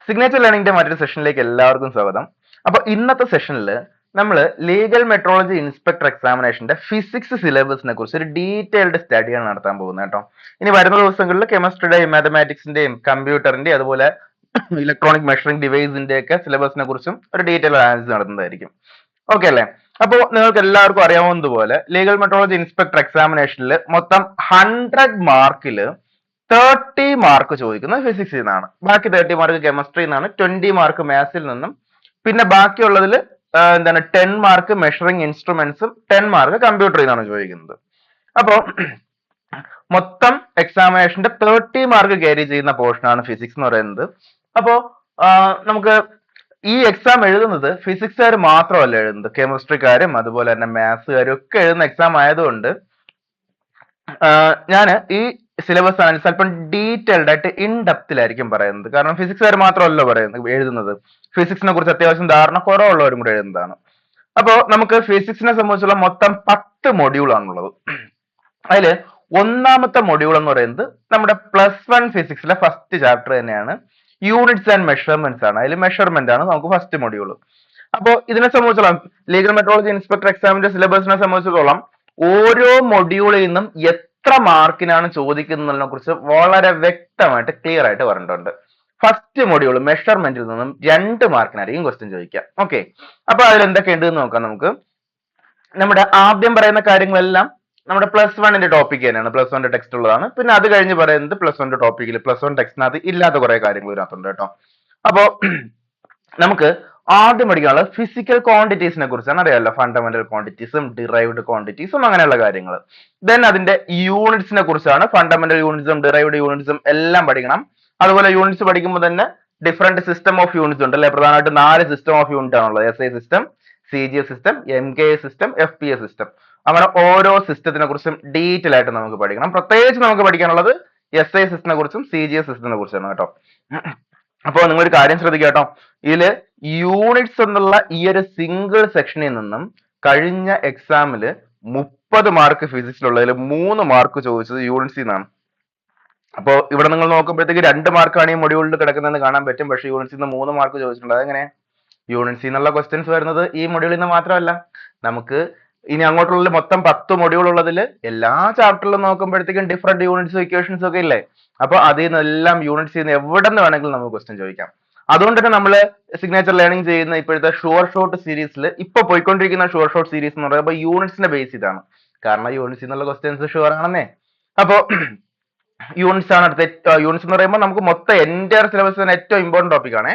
Signature ലേണിംഗിന്റെ മറ്റൊരു സെഷനിലേക്ക് എല്ലാവർക്കും സ്വാഗതം. അപ്പൊ ഇന്നത്തെ സെഷനിൽ നമ്മൾ ലീഗൽ മെട്രോളജി ഇൻസ്പെക്ടർ എക്സാമിനേഷന്റെ ഫിസിക്സ് സിലബസിനെ കുറിച്ച് ഒരു ഡീറ്റെയിൽഡ് സ്റ്റഡിയാണ് നടത്താൻ പോകുന്നത് കേട്ടോ. ഇനി വരുന്ന ദിവസങ്ങളിൽ കെമിസ്ട്രിയുടെയും മാത്തമാറ്റിക്സിന്റെയും കമ്പ്യൂട്ടറിന്റെയും അതുപോലെ ഇലക്ട്രോണിക് മെഷറിംഗ് ഡിവൈസിന്റെ ഒക്കെ സിലബസിനെ കുറിച്ചും ഒരു ഡീറ്റെയിൽ അനാലിസിസ് നടത്തുന്നതായിരിക്കും. ഓക്കെ അല്ലേ? അപ്പോൾ നിങ്ങൾക്ക് എല്ലാവർക്കും അറിയാവുന്നതുപോലെ ലീഗൽ മെട്രോളജി ഇൻസ്പെക്ടർ എക്സാമിനേഷനിൽ മൊത്തം 100 മാർക്കിൽ 30 മാർക്ക് ചോദിക്കുന്നത് ഫിസിക്സിൽ നിന്നാണ്. ബാക്കി 30 മാർക്ക് കെമിസ്ട്രിയിൽ നിന്നാണ്, 20 മാർക്ക് മാത്സിൽ നിന്നും, പിന്നെ ബാക്കിയുള്ളതിൽ 10 മാർക്ക് മെഷറിംഗ് ഇൻസ്ട്രുമെന്റ്സും 10 മാർക്ക് കമ്പ്യൂട്ടറിൽ നിന്നാണ് ചോദിക്കുന്നത്. അപ്പോൾ മൊത്തം എക്സാമിനേഷന്റെ 30 മാർക്ക് ക്യാരി ചെയ്യുന്ന പോർഷനാണ് ഫിസിക്സ് എന്ന് പറയുന്നത്. അപ്പോ നമുക്ക് ഈ എക്സാം എഴുതുന്നത് ഫിസിക്സുകാർ മാത്രമല്ല എഴുതുന്നത്, കെമിസ്ട്രിക്കാരും അതുപോലെ തന്നെ മാത്സുകാരും ഒക്കെ എഴുതുന്ന എക്സാം ആയതുകൊണ്ട് ഞാൻ ഈ സിലബസ് അനാലിസിസ് അല്പം ഡീറ്റെയിൽഡ് ആയിട്ട് ഇൻ ഡെപ്തിലായിരിക്കും പറയുന്നത്. കാരണം ഫിസിക്സുകാർ മാത്രമല്ല പറയുന്നത് എഴുതുന്നത്, ഫിസിക്സിനെ കുറിച്ച് അത്യാവശ്യം ധാരണ കുറവുള്ളവരും കൂടെ എഴുതുന്നതാണ്. അപ്പോൾ നമുക്ക് ഫിസിക്സിനെ സംബന്ധിച്ചുള്ള മൊത്തം 10 മൊഡ്യൂൾ ആണുള്ളത്. അതിൽ ഒന്നാമത്തെ മൊഡ്യൂൾ എന്ന് പറയുന്നത് നമ്മുടെ +1 ഫിസിക്സിലെ ഫസ്റ്റ് ചാപ്റ്റർ തന്നെയാണ്, യൂണിറ്റ്സ് ആൻഡ് മെഷർമെന്റ്സ് ആണ്. അതിൽ മെഷർമെന്റ് ആണ് നമുക്ക് ഫസ്റ്റ് മൊഡ്യൂൾ. അപ്പോൾ ഇതിനെ സംബന്ധിച്ചോളം ലീഗൽ മെട്രോളജി ഇൻസ്പെക്ടർ എക്സാമിന്റെ സിലബസിനെ സംബന്ധിച്ചിടത്തോളം ഓരോ മൊഡ്യൂളിൽ നിന്നും എത്ര മാർക്കിനാണ് ചോദിക്കുന്നതിനെ കുറിച്ച് വളരെ വ്യക്തമായിട്ട് ക്ലിയർ ആയിട്ട് പറഞ്ഞിട്ടുണ്ട്. ഫസ്റ്റ് മൊഡ്യൂൾ മെഷർമെന്റിൽ നിന്നും 2 മാർക്കിനായിരിക്കും ക്വസ്റ്റ്യൻ ചോദിക്കുക. ഓക്കെ, അപ്പൊ അതിൽ എന്തൊക്കെ ഉണ്ടെന്ന് നോക്കാം നമുക്ക്. നമ്മുടെ ആദ്യം പറയുന്ന കാര്യങ്ങളെല്ലാം നമ്മുടെ +1ന്റെ ടോപ്പിക് തന്നെയാണ്, +1ന്റെ ടെക്സ്റ്റ് ഉള്ളതാണ്. പിന്നെ അത് കഴിഞ്ഞ് പറയുന്നത് +1ന്റെ ടോപ്പിക്കിൽ +1 ടെക്സ്റ്റിനകത്ത് ഇല്ലാത്ത കുറെ കാര്യങ്ങൾ ഇതിനകത്തുണ്ട് കേട്ടോ. അപ്പോ നമുക്ക് ആദ്യം പഠിക്കാനുള്ളത് ഫിസിക്കൽ ക്വാണ്ടിറ്റീസിനെ കുറിച്ചാണ്. അറിയാമല്ലോ, ഫണ്ടമെന്റൽ ക്വാണ്ടിറ്റീസും ഡിറൈവ്ഡ് ക്വാണ്ടിറ്റീസും അങ്ങനെയുള്ള കാര്യങ്ങൾ. ദെൻ അതിന്റെ യൂണിറ്റ്സിനെ കുറിച്ചാണ്. ഫണ്ടമെന്റൽ യൂണിറ്റ്സും ഡിറൈവ്ഡ് യൂണിറ്റ്സും എല്ലാം പഠിക്കണം. അതുപോലെ യൂണിറ്റ്സ് പഠിക്കുമ്പോൾ തന്നെ ഡിഫറെന്റ് സിസ്റ്റം ഓഫ് യൂണിറ്റ്സ് ഉണ്ട് അല്ലെ? പ്രധാനമായിട്ട് 4 സിസ്റ്റം ഓഫ് യൂണിറ്റ് ആണുള്ളത്. SI system, CGS system, MKS system, FPS system. അങ്ങനെ ഓരോ സിസ്റ്റത്തിനെ കുറിച്ചും ഡീറ്റെയിൽ ആയിട്ട് നമുക്ക് പഠിക്കണം. പ്രത്യേകിച്ച് നമുക്ക് പഠിക്കാനുള്ളത് SI സിസ്റ്റത്തിനെ കുറിച്ചും CGS സിസ്റ്റത്തിനെ കുറിച്ചാണ് കേട്ടോ. അപ്പോൾ നിങ്ങളൊരു കാര്യം ശ്രദ്ധിക്കുക കേട്ടോ, ഇതില് യൂണിറ്റ്സ് എന്നുള്ള ഈ ഒരു സിംഗിൾ സെക്ഷനിൽ നിന്നും കഴിഞ്ഞ എക്സാമില് 30 മാർക്ക് ഫിസിക്സിലുള്ളതിൽ 3 മാർക്ക് ചോദിച്ചത് യൂണിറ്റ്സിൽ നിന്നാണ്. അപ്പോ ഇവിടെ നിങ്ങൾ നോക്കുമ്പോഴത്തേക്ക് 2 മാർക്കാണ് ഈ മൊഡ്യൂളിൽ കിടക്കുന്നതെന്ന് കാണാൻ പറ്റും. പക്ഷേ യൂണിറ്റ്സിൽ നിന്ന് 3 മാർക്ക് ചോദിച്ചിട്ടുണ്ട്. അതെങ്ങനെ? യൂണിറ്റ്സിൽ നിന്നുള്ള ക്വസ്റ്റ്യൻസ് വരുന്നത് ഈ മൊഡ്യൂളിൽ നിന്ന് മാത്രമല്ല, നമുക്ക് ഇനി അങ്ങോട്ടുള്ള മൊത്തം 10 മൊഡ്യൂൾ ഉള്ളതിൽ എല്ലാ ചാപ്റ്ററിലും നോക്കുമ്പോഴത്തേക്കും ഡിഫറെന്റ് യൂണിറ്റ്സ് ഇക്വേഷൻസ് ഒക്കെ ഇല്ലേ? അപ്പൊ അതിൽ നിന്നെല്ലാം യൂണിറ്റ്സിൽ നിന്ന് എവിടെ നിന്ന് വേണമെങ്കിലും നമുക്ക് ക്വസ്റ്റ്യൻ ചോദിക്കാം. അതുകൊണ്ട് തന്നെ നമ്മൾ സിഗ്നേച്ചർ ലേണിംഗ് ചെയ്യുന്ന ഇപ്പോഴത്തെ ഷുവർ ഷോട്ട് സീരീസിൽ ഇപ്പൊ പോയിക്കൊണ്ടിരിക്കുന്ന ഷുവർ ഷോട്ട് സീരീസ് എന്ന് പറയുമ്പോൾ യൂണിറ്റ്സിന്റെ ബേസ് ചെയ്താണ്. കാരണം യൂണിറ്റ്സിൽ നിന്നുള്ള ക്വസ്റ്റ്യൻസ് ഷുവർ ആണെന്നേ. അപ്പോ യൂണിറ്റ്സ് ആണ് അടുത്ത. യൂണിറ്റ്സ് എന്ന് പറയുമ്പോൾ നമുക്ക് മൊത്തം എൻറ്റയർ സിലബസിന് ഏറ്റവും ഇമ്പോർട്ടന്റ് ടോപ്പിക് ആണ്.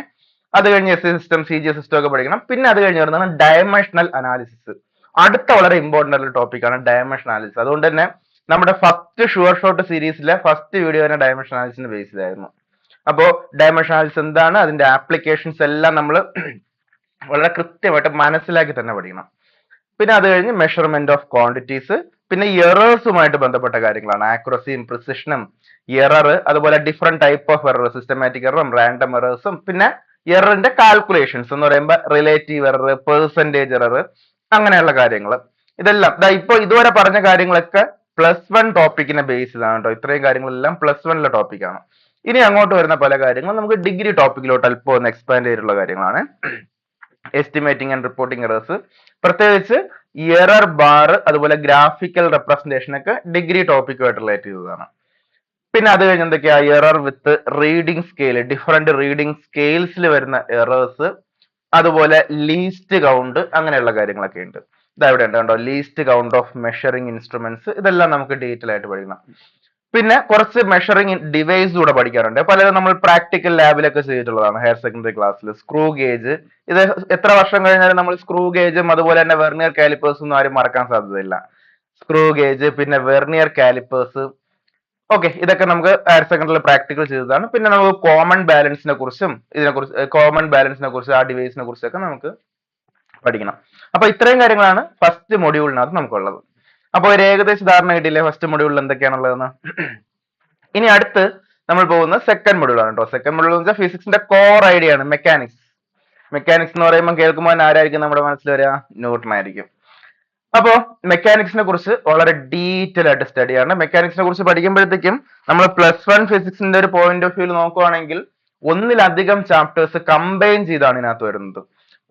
അത് കഴിഞ്ഞ് SI സിസ്റ്റം, CGS സിസ്റ്റം ഒക്കെ പഠിക്കണം. പിന്നെ അത് കഴിഞ്ഞ് വരുന്നതാണ് ഡയമെൻഷണൽ അനാലിസിസ്. അടുത്ത വളരെ ഇമ്പോർട്ടന്റ് ആയിട്ടുള്ള ടോപ്പിക് ആണ് ഡയമെൻഷൻ അനാലിസിസ്. അതുകൊണ്ട് തന്നെ നമ്മുടെ ഫസ്റ്റ് ഷുവർ ഷോട്ട് സീരീസിലെ ഫസ്റ്റ് വീഡിയോ തന്നെ ഡയമെൻഷൻ അനാലിസിന് ബേസ് ചെയ്തായിരുന്നു. അപ്പോ ഡയമെൻഷൻ അനാലിസിസ് എന്താണ്, അതിന്റെ ആപ്ലിക്കേഷൻസ് എല്ലാം നമ്മൾ വളരെ കൃത്യമായിട്ട് മനസ്സിലാക്കി തന്നെ പഠിക്കണം. പിന്നെ അത് കഴിഞ്ഞ് മെഷർമെന്റ് ഓഫ് ക്വാണ്ടിറ്റീസ്, പിന്നെ എറേഴ്സുമായിട്ട് ബന്ധപ്പെട്ട കാര്യങ്ങളാണ്, ആക്യുറസിയും പ്രിസിഷനും, എറർ, അതുപോലെ different type of error, systematic എററും റാൻഡം എറേഴ്സും, പിന്നെ എററിന്റെ കാൽക്കുലേഷൻസ് എന്ന് പറയുമ്പോൾ റിലേറ്റീവ് എറർ, പെർസെന്റേജ് എറർ, അങ്ങനെയുള്ള കാര്യങ്ങൾ. ഇതെല്ലാം ഇപ്പൊ ഇതുവരെ പറഞ്ഞ കാര്യങ്ങളൊക്കെ +1 ടോപ്പിക്കിനെ ബേസ് ചെയ്താണ് കേട്ടോ. ഇത്രയും കാര്യങ്ങളെല്ലാം +1ലെ ടോപ്പിക്കാണ്. ഇനി അങ്ങോട്ട് വരുന്ന പല കാര്യങ്ങളും നമുക്ക് ഡിഗ്രി ടോപ്പിക്കിലോട്ട് അല്പം ഒന്ന് എക്സ്പാൻഡ് ചെയ്തിട്ടുള്ള കാര്യങ്ങളാണ്. എസ്റ്റിമേറ്റിംഗ് ആൻഡ് റിപ്പോർട്ടിംഗ് എറേഴ്സ്, പ്രത്യേകിച്ച് എറർ ബാർ, അതുപോലെ ഗ്രാഫിക്കൽ റെപ്രസെന്റേഷൻ ഒക്കെ ഡിഗ്രി ടോപ്പിക്കുമായിട്ട് റിലേറ്റ് ചെയ്തതാണ്. പിന്നെ അത് കഴിഞ്ഞ് എന്തൊക്കെയാ, എറർ വിത്ത് റീഡിംഗ് സ്കെയിൽ, ഡിഫറെന്റ് റീഡിംഗ് സ്കെയിൽസിൽ വരുന്ന എറേഴ്സ്, അതുപോലെ ലീസ്റ്റ് കൗണ്ട്, അങ്ങനെയുള്ള കാര്യങ്ങളൊക്കെ ഉണ്ട്. ഇതെവിടെ ഉണ്ട് കണ്ടോ, least count of measuring instruments. ഇതെല്ലാം നമുക്ക് ഡീറ്റെയിൽ ആയിട്ട് പഠിക്കണം. പിന്നെ കുറച്ച് മെഷറിംഗ് ഡിവൈസ് കൂടെ പഠിക്കാറുണ്ട്. പലതും നമ്മൾ പ്രാക്ടിക്കൽ ലാബിലൊക്കെ ചെയ്തിട്ടുള്ളതാണ് ഹയർ സെക്കൻഡറി ക്ലാസ്സിൽ. സ്ക്രൂ ഗേജ്, ഇത് എത്ര വർഷം കഴിഞ്ഞാലും നമ്മൾ സ്ക്രൂ ഗേജും അതുപോലെ തന്നെ വെർണിയർ കാലിപ്പേഴ്സും ഒന്നും ആരും മറക്കാൻ സാധ്യതയില്ല. സ്ക്രൂ ഗേജ്, പിന്നെ വെർണിയർ കാലിപ്പേഴ്സ്, ഓക്കെ, ഇതൊക്കെ നമുക്ക് ഹയർ സെക്കൻഡറിയിൽ പ്രാക്ടിക്കൽ ചെയ്തതാണ്. പിന്നെ നമുക്ക് കോമൺ ബാലൻസിനെ കുറിച്ചും ആ ഡിവൈസിനെ കുറിച്ചൊക്കെ നമുക്ക് പഠിക്കണം. അപ്പൊ ഇത്രയും കാര്യങ്ങളാണ് ഫസ്റ്റ് മൊഡ്യൂളിനകത്ത് നമുക്കുള്ളത്. അപ്പൊ ഒരു ഏകദേശ ധാരണ കിട്ടിയില്ലേ ഫസ്റ്റ് മൊഡ്യൂളിൽ എന്തൊക്കെയാണുള്ളതെന്ന്. ഇനി അടുത്ത് നമ്മൾ പോകുന്ന സെക്കൻഡ് മൊഡ്യൂൾ ആണ് കേട്ടോ. സെക്കൻഡ് മൊഡ്യൂൾ എന്ന് വെച്ചാൽ ഫിസിക്സിന്റെ കോർ ഐഡിയ ആണ്, മെക്കാനിക്സ്. മെക്കാനിക്സ് എന്ന് പറയുമ്പോൾ കേൾക്കുമ്പോൾ ആരായിരിക്കും നമ്മുടെ മനസ്സിൽ വരിക? ന്യൂട്ടൺ ആയിരിക്കും. അപ്പോ മെക്കാനിക്സിനെ കുറിച്ച് വളരെ ഡീറ്റെയിൽ ആയിട്ട് സ്റ്റഡിയാണ്. മെക്കാനിക്സിനെ കുറിച്ച് പഠിക്കുമ്പോഴത്തേക്കും നമ്മൾ +1 ഫിസിക്സിന്റെ ഒരു പോയിന്റ് ഓഫ് വ്യൂ നോക്കുവാണെങ്കിൽ ഒന്നിലധികം ചാപ്റ്റേഴ്സ് കമ്പൈൻ ചെയ്താണ് ഇതിനകത്ത് വരുന്നത്.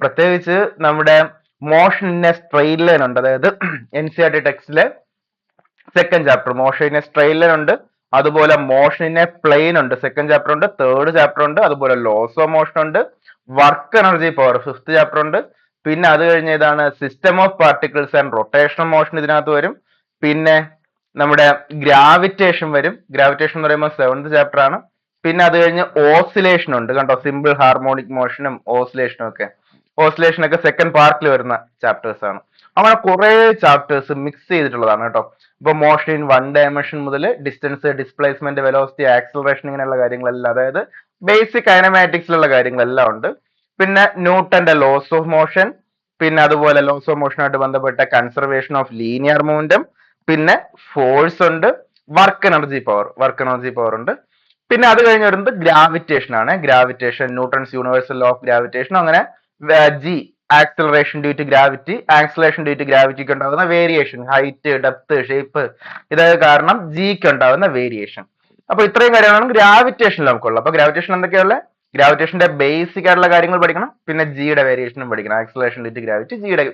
പ്രത്യേകിച്ച് നമ്മുടെ motion in a straight line ഉണ്ട്, അതായത് NCERT ടെക്സ്റ്റിലെ second chapter motion in a straight line ഉണ്ട്, അതുപോലെ മോഷൻ ഇൻ എ പ്ലെയിൻ ഉണ്ട്, സെക്കൻഡ് ചാപ്റ്റർ ഉണ്ട്, തേർഡ് ചാപ്റ്റർ ഉണ്ട്, അതുപോലെ ലോസ് ഓഫ് മോഷൻ ഉണ്ട്, work energy power fifth chapter ഉണ്ട്, പിന്നെ അത് കഴിഞ്ഞ് ഇതാണ് system of particles and rotational motion ഇതിനകത്ത് വരും, പിന്നെ നമ്മുടെ ഗ്രാവിറ്റേഷൻ വരും, ഗ്രാവിറ്റേഷൻ എന്ന് പറയുമ്പോൾ സെവൻത് ചാപ്റ്റർ ആണ്, പിന്നെ അത് കഴിഞ്ഞ് ഓസിലേഷൻ ഉണ്ട് കണ്ടോ, സിമ്പിൾ ഹാർമോണിക് മോഷനും ഓസിലേഷനും ഒക്കെ, ഓസിലേഷൻ ഒക്കെ സെക്കൻഡ് പാർട്ടിൽ വരുന്ന ചാപ്റ്റേഴ്സ് ആണ്. അങ്ങനെ കുറെ ചാപ്റ്റേഴ്സ് മിക്സ് ചെയ്തിട്ടുള്ളതാണ് കേട്ടോ. ഇപ്പൊ മോഷൻ ഇൻ വൺ ഡയമെൻഷൻ മുതൽ ഡിസ്റ്റൻസ്, ഡിസ്പ്ലേസ്മെന്റ്, വെലോസിറ്റി, ആക്സലറേഷൻ ഇങ്ങനെയുള്ള കാര്യങ്ങളെല്ലാം, അതായത് ബേസിക് കൈനമാറ്റിക്സിലുള്ള കാര്യങ്ങളെല്ലാം ഉണ്ട്. പിന്നെ ന്യൂട്ടന്റെ ലോസ് ഓഫ് മോഷൻ, പിന്നെ അതുപോലെ ലോസ് ഓഫ് മോഷനുമായിട്ട് ബന്ധപ്പെട്ട കൺസർവേഷൻ ഓഫ് ലീനിയർ മൊമെന്റം, പിന്നെ ഫോഴ്സ് ഉണ്ട്, വർക്ക് എനർജി പവർ ഉണ്ട്. പിന്നെ അത് കഴിഞ്ഞ് വരുന്നത് ഗ്രാവിറ്റേഷൻ ആണ്. Gravitation, Newton's universal law of gravitation, അങ്ങനെ g acceleration due to gravity, acceleration due to ഗ്രാവിറ്റിക്ക് ഉണ്ടാകുന്ന വേരിയേഷൻ, ഹൈറ്റ്, ഡെപ്ത്, ഷേപ്പ്, ഇതൊക്കെ കാരണം ജിക്ക് ഉണ്ടാകുന്ന വേരിയേഷൻ. അപ്പൊ ഇത്രയും കാര്യങ്ങളാണ് ഗ്രാവിറ്റേഷനിൽ നമുക്കുള്ളത്. അപ്പൊ ഗ്രാവിറ്റേഷൻ എന്തൊക്കെയുള്ള, ഗ്രാവിറ്റേഷന്റെ ബേസിക് ആയിട്ടുള്ള കാര്യങ്ങൾ പഠിക്കണം, പിന്നെ ജിയുടെ വേരിയേഷനും പഠിക്കണം, ആക്സലറേഷൻ ഡ്യൂ ടു ഗ്രാവിറ്റി, ജിയുടെ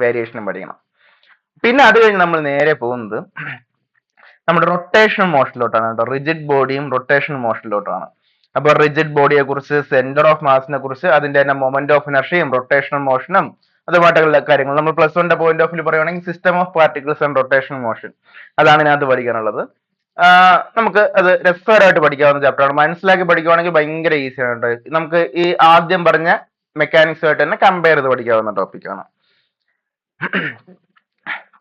വേരിയേഷനും പഠിക്കണം. പിന്നെ അത് കഴിഞ്ഞ് നമ്മൾ നേരെ പോകുന്നത് നമ്മുടെ റൊട്ടേഷണൽ മോഷനിലോട്ടാണ് കേട്ടോ. റിജിഡ് ബോഡിയും റൊട്ടേഷണൽ മോഷനിലോട്ടാണ്. അപ്പൊ റിജിഡ് ബോഡിയെ കുറിച്ച്, സെന്റർ ഓഫ് മാസിനെ കുറിച്ച്, അതിന്റെ തന്നെ മൊമെന്റ് ഓഫ് ഇനർഷ്യയും റൊട്ടേഷണൽ മോഷനും അതുമായിട്ടുള്ള കാര്യങ്ങൾ നമ്മൾ പ്ലസ് വണ്ണിന്റെ പോയിന്റ് ഓഫ് വ്യൂ പറയുകയാണെങ്കിൽ system of particles and rotational motion, അതാണ് ഇതിനകത്ത് പഠിക്കാനുള്ളത്. നമുക്ക് അത് രസകരമായിട്ട് പഠിക്കാവുന്ന ചാപ്റ്ററാണ്. മനസ്സിലാക്കി പഠിക്കുവാണെങ്കിൽ ഭയങ്കര ഈസിയാണ് കേട്ടോ. നമുക്ക് ഈ ആദ്യം പറഞ്ഞ മെക്കാനിക്സുമായിട്ട് തന്നെ കമ്പയർ ചെയ്ത് പഠിക്കാവുന്ന ടോപ്പിക്കാണ്.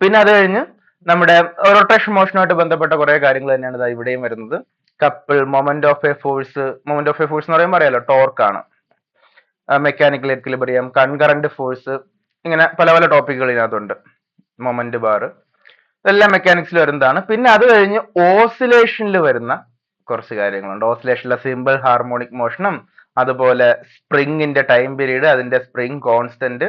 പിന്നെ അത് കഴിഞ്ഞ് നമ്മുടെ റൊട്ടേഷൻ മോഷനുമായിട്ട് ബന്ധപ്പെട്ട കുറെ കാര്യങ്ങൾ തന്നെയാണ് ഇവിടെയും വരുന്നത്. Couple, moment of A force എന്ന് പറയുമ്പോൾ അറിയാലോ ടോർക്ക് ആണ്, മെക്കാനിക്കൽ എക്വിലിബ്രിയം, കൺകറന്റ് ഫോഴ്സ്, ഇങ്ങനെ പല പല ടോപ്പിക്കുകൾ ഇതിനകത്തുണ്ട്. മൊമെന്റ് ബാർ, ഇതെല്ലാം മെക്കാനിക്സിൽ വരുന്നതാണ്. പിന്നെ അത് കഴിഞ്ഞ് ഓസിലേഷനിൽ വരുന്ന കുറച്ച് കാര്യങ്ങളുണ്ട്. ഓസിലേഷനിലെ സിമ്പിൾ ഹാർമോണിക് മോഷനും, അതുപോലെ സ്പ്രിങ്ങിന്റെ ടൈം പീരീഡ്, അതിന്റെ സ്പ്രിങ് കോൺസ്റ്റന്റ്,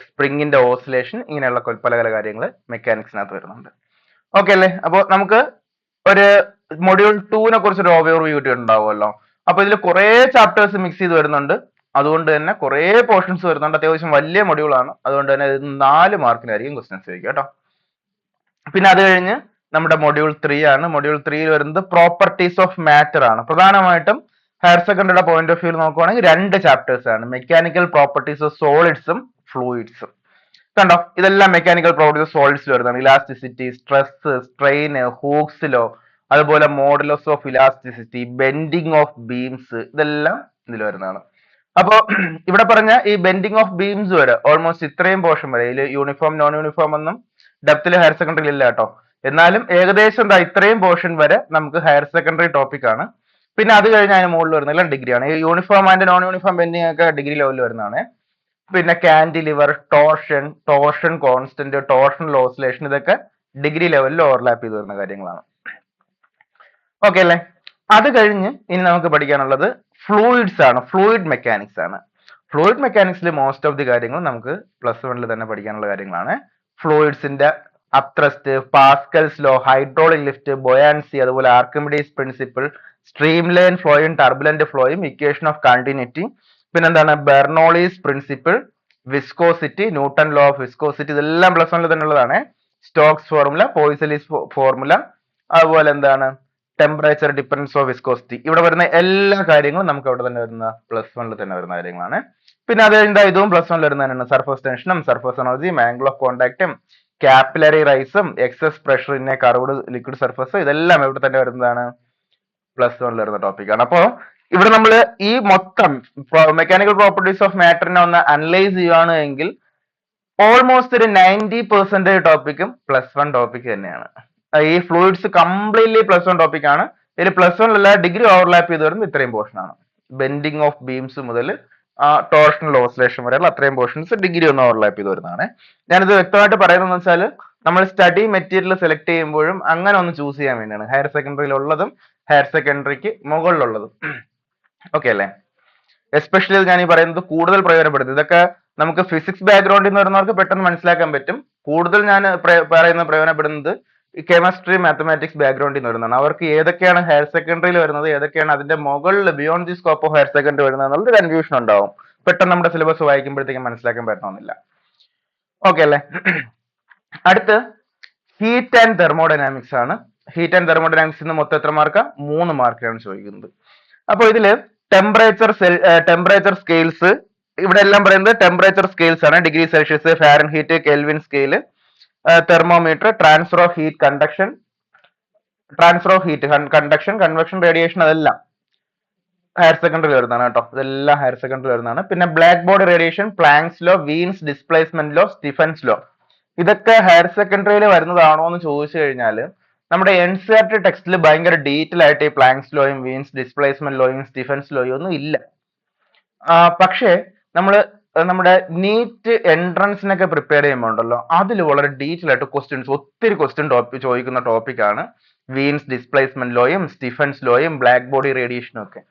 സ്പ്രിങ്ങിന്റെ ഓസിലേഷൻ, ഇങ്ങനെയുള്ള പല പല കാര്യങ്ങൾ മെക്കാനിക്സിനകത്ത് വരുന്നുണ്ട്. ഓക്കെ അല്ലേ? അപ്പോൾ നമുക്ക് ഒരു മൊഡ്യൂൾ 2 കുറിച്ച് ഒരു ഓവർവ്യൂ ഉണ്ടാവുമല്ലോ. അപ്പൊ ഇതിൽ കുറെ ചാപ്റ്റേഴ്സ് മിക്സ് ചെയ്ത് വരുന്നുണ്ട്, അതുകൊണ്ട് തന്നെ കുറെ പോർഷൻസ് വരുന്നുണ്ട്. അത്യാവശ്യം വലിയ മൊഡ്യൂൾ ആണ്, അതുകൊണ്ട് തന്നെ 4 മാർക്കിനായിരിക്കും ക്വസ്റ്റ്യൻസ് ചോദിക്കുക കേട്ടോ. പിന്നെ അത് കഴിഞ്ഞ് നമ്മുടെ മൊഡ്യൂൾ 3 ആണ്. മൊഡ്യൂൾ 3 വരുന്നത് പ്രോപ്പർട്ടീസ് ഓഫ് മാറ്റർ ആണ്. പ്രധാനമായിട്ടും ഹയർ സെക്കൻഡറിയുടെ പോയിന്റ് ഓഫ് വ്യൂ നോക്കുവാണെങ്കിൽ 2 ചാപ്റ്റേഴ്സ് ആണ്, മെക്കാനിക്കൽ പ്രോപ്പർട്ടീസ് ഓഫ് സോളിഡ്സും ഫ്ലൂയിഡ്സും. കണ്ടോ, ഇതെല്ലാം മെക്കാനിക്കൽ പ്രോപ്പർട്ടീസ് സോളിഡ്സിൽ വരുന്നതാണ്. Elasticity, stress, strain, Hooke's law, അതുപോലെ modulus of elasticity, bending of beams, ഇതെല്ലാം ഇതിൽ വരുന്നതാണ്. അപ്പോ ഇവിടെ പറഞ്ഞ ഈ ബെൻഡിങ് ഓഫ് ബീംസ് വരെ ഓൾമോസ്റ്റ് ഇത്രയും പോർഷൻ വരെ, ഇതിൽ യൂണിഫോം നോൺ യൂണിഫോം ഒന്നും ഡെപ്തിൽ ഹയർ സെക്കൻഡറിയിൽ ഇല്ല കേട്ടോ. എന്നാലും ഏകദേശം ഇത്രയും പോർഷൻ വരെ നമുക്ക് ഹയർ സെക്കൻഡറി ടോപ്പിക് ആണ്. പിന്നെ അത് കഴിഞ്ഞ് അതിന് മുകളിൽ വരുന്നില്ല ഡിഗ്രിയാണ്. ഈ uniform and non uniform bending ഒക്കെ ഡിഗ്രി ലെവലിൽ വരുന്നതാണ്. പിന്നെ cantilever, torsion constant, torsional oscillation, ഇതൊക്കെ ഡിഗ്രി ലെവലിൽ ഓവർലാപ്പ് ചെയ്ത് വരുന്ന കാര്യങ്ങളാണ്. ഓക്കെ അല്ലേ? അത് കഴിഞ്ഞ് ഇനി നമുക്ക് പഠിക്കാനുള്ളത് ഫ്ലൂയിഡ്സ് ആണ്, ഫ്ലൂയിഡ് മെക്കാനിക്സ് ആണ്. ഫ്ലൂയിഡ് മെക്കാനിക്സിൽ മോസ്റ്റ് ഓഫ് ദി കാര്യങ്ങൾ നമുക്ക് പ്ലസ് 1 തന്നെ പഠിക്കാനുള്ള കാര്യങ്ങളാണ്. ഫ്ലൂയിഡ്സിന്റെ upthrust, Pascal's law, hydraulic lift, buoyancy, അതുപോലെ ആർക്കിമിഡീസ് പ്രിൻസിപ്പിൾ, സ്ട്രീം ലൈൻ ഫ്ലോയും ടർബുലന്റ് ഫ്ലോയും, ഇക്വേഷൻ ഓഫ് കണ്ടിന്യൂറ്റി, പിന്നെന്താണ് Bernoulli's principle, viscosity, Newton law of viscosity, ഇതെല്ലാം പ്ലസ് 1 തന്നെ ഉള്ളതാണ്. സ്റ്റോക്സ് ഫോർമുല, പോയിസലീസ് ഫോർമുല, അതുപോലെ എന്താണ് ടെമ്പറേച്ചർ ഡിഫറൻസ് ഓഫ് വിസ്കോസിറ്റി, ഇവിടെ വരുന്ന എല്ലാ കാര്യങ്ങളും നമുക്ക് അവിടെ തന്നെ വരുന്ന പ്ലസ് 1 തന്നെ വരുന്ന കാര്യങ്ങളാണ്. പിന്നെ അത് കഴിഞ്ഞാൽ ഇതും പ്ലസ് 1 വരുന്ന തന്നെയാണ്. സർഫസ് ടെൻഷനും സർഫസ് എനർജിയും ആംഗിൾ ഓഫ് കോണ്ടാക്റ്റും കാപ്പിലറി റൈസും excess pressure in a curved liquid surface, ഇതെല്ലാം ഇവിടെ തന്നെ വരുന്നതാണ്, പ്ലസ് 1 വരുന്ന ടോപ്പിക്കാണ്. അപ്പോൾ ഇവിടെ നമ്മൾ ഈ മൊത്തം മെക്കാനിക്കൽ പ്രോപ്പർട്ടീസ് ഓഫ് മാറ്ററിനെ ഒന്ന് അനലൈസ് ചെയ്യുകയാണ് എങ്കിൽ ഓൾമോസ്റ്റ് ഒരു 90% ടോപ്പിക്കും പ്ലസ് 1 ടോപ്പിക് തന്നെയാണ്. ഈ ഫ്ലൂയിഡ്സ് കംപ്ലീറ്റ്ലി പ്ലസ് 1 ടോപ്പിക് ആണ്. ഇതിൽ പ്ലസ് 1 അല്ല ഡിഗ്രി ഓവർലാപ്പ് ചെയ്ത് വരുന്നത് ഇത്രയും പോർഷൻ ആണ്. ബെൻഡിങ് ഓഫ് ബീംസ് മുതൽ ടോർഷണൽ ഓസിലേഷൻ വരെയുള്ള അത്രയും പോർഷൻസ് ഡിഗ്രി ഒന്ന് ഓവർലാപ്പ് ചെയ്ത് വരുന്നതാണ്. ഞാനിത് വ്യക്തമായിട്ട് പറയുന്നതെന്ന് വെച്ചാൽ നമ്മൾ സ്റ്റഡി മെറ്റീരിയൽ സെലക്ട് ചെയ്യുമ്പോഴും അങ്ങനെ ഒന്ന് ചൂസ് ചെയ്യാൻ വേണ്ടിയാണ്, ഹയർ സെക്കൻഡറിയിൽ ഉള്ളതും ഹയർ സെക്കൻഡറിക്ക് മുകളിലുള്ളതും. ഓക്കെ അല്ലേ? എസ്പെഷ്യലി ഞാൻ ഈ പറയുന്നത് കൂടുതൽ പ്രയോജനപ്പെടുത്തും. ഇതൊക്കെ നമുക്ക് ഫിസിക്സ് ബാക്ക്ഗ്രൗണ്ടിൽ നിന്ന് വരുന്നവർക്ക് പെട്ടെന്ന് മനസ്സിലാക്കാൻ പറ്റും. കൂടുതൽ ഞാൻ പ്രയോജനപ്പെടുന്നത് കെമിസ്ട്രി മാത്തമാറ്റിക്സ് ബാക്ക്ഗ്രൗണ്ടിൽ നിന്ന് വരുന്നതാണ്. അവർക്ക് ഏതൊക്കെയാണ് ഹയർ സെക്കൻഡറിയിൽ വരുന്നത്, ഏതൊക്കെയാണ് അതിന്റെ മുകളിൽ beyond the scope of higher secondary വരുന്നത് എന്നുള്ളത് കൺഫ്യൂഷൻ ഉണ്ടാവും. പെട്ടെന്ന് നമ്മുടെ സിലബസ് വായിക്കുമ്പോഴത്തേക്കും മനസ്സിലാക്കാൻ പറ്റണമെന്നില്ല. ഓക്കെ അല്ലേ? അടുത്ത് ഹീറ്റ് ആൻഡ് തെർമോഡൈനാമിക്സ് ആണ്. ഹീറ്റ് ആൻഡ് തെർമോഡൈനാമിക്സിന് മൊത്തം എത്ര മാർക്കാ? 3 മാർക്കാണ് ചോദിക്കുന്നത്. അപ്പോൾ ഇതില് ടെമ്പറേച്ചർ സ്കെയിൽസ്, ഇവിടെ എല്ലാം പറയുന്നത് ടെമ്പറേച്ചർ സ്കെയിൽസ് ആണ്. Degree Celsius, Fahrenheit, Kelvin scale, thermometer, transfer of heat conduction, convection, radiation, അതെല്ലാം ഹയർ സെക്കൻഡറി വരുന്നതാണ് കേട്ടോ. ഇതെല്ലാം ഹയർ സെക്കൻഡറി വരുന്നതാണ്. പിന്നെ black body radiation, Planck's law, Wien's displacement law, Stefan's law, ഇതൊക്കെ ഹയർ സെക്കൻഡറിയിൽ വരുന്നതാണോ എന്ന് ചോദിച്ചു കഴിഞ്ഞാൽ നമ്മുടെ എൻ സി ആർ ടി ടെക്സ്റ്റിൽ ഭയങ്കര ഡീറ്റെയിൽ ആയിട്ട് ഈ പ്ലാങ്ക്സ് ലോയും വീൻസ് ഡിസ്പ്ലേസ്മെന്റ് ലോയും സ്റ്റീഫൻസ് ലോയും ഒന്നും ഇല്ല. പക്ഷേ നമ്മൾ നമ്മുടെ നീറ്റ് എൻട്രൻസിനൊക്കെ പ്രിപ്പയർ ചെയ്യുമ്പോൾ ഉണ്ടല്ലോ, അതിൽ വളരെ ഡീറ്റെയിൽ ആയിട്ട് ഒത്തിരി ക്വസ്റ്റ്യൻ ചോദിക്കുന്ന ടോപ്പിക്കാണ് വീൻസ് ഡിസ്പ്ലേസ്മെന്റ് ലോയും സ്റ്റീഫൻസ് ലോയും ബ്ലാക്ക് ബോഡി റേഡിയേഷനും ഒക്കെ.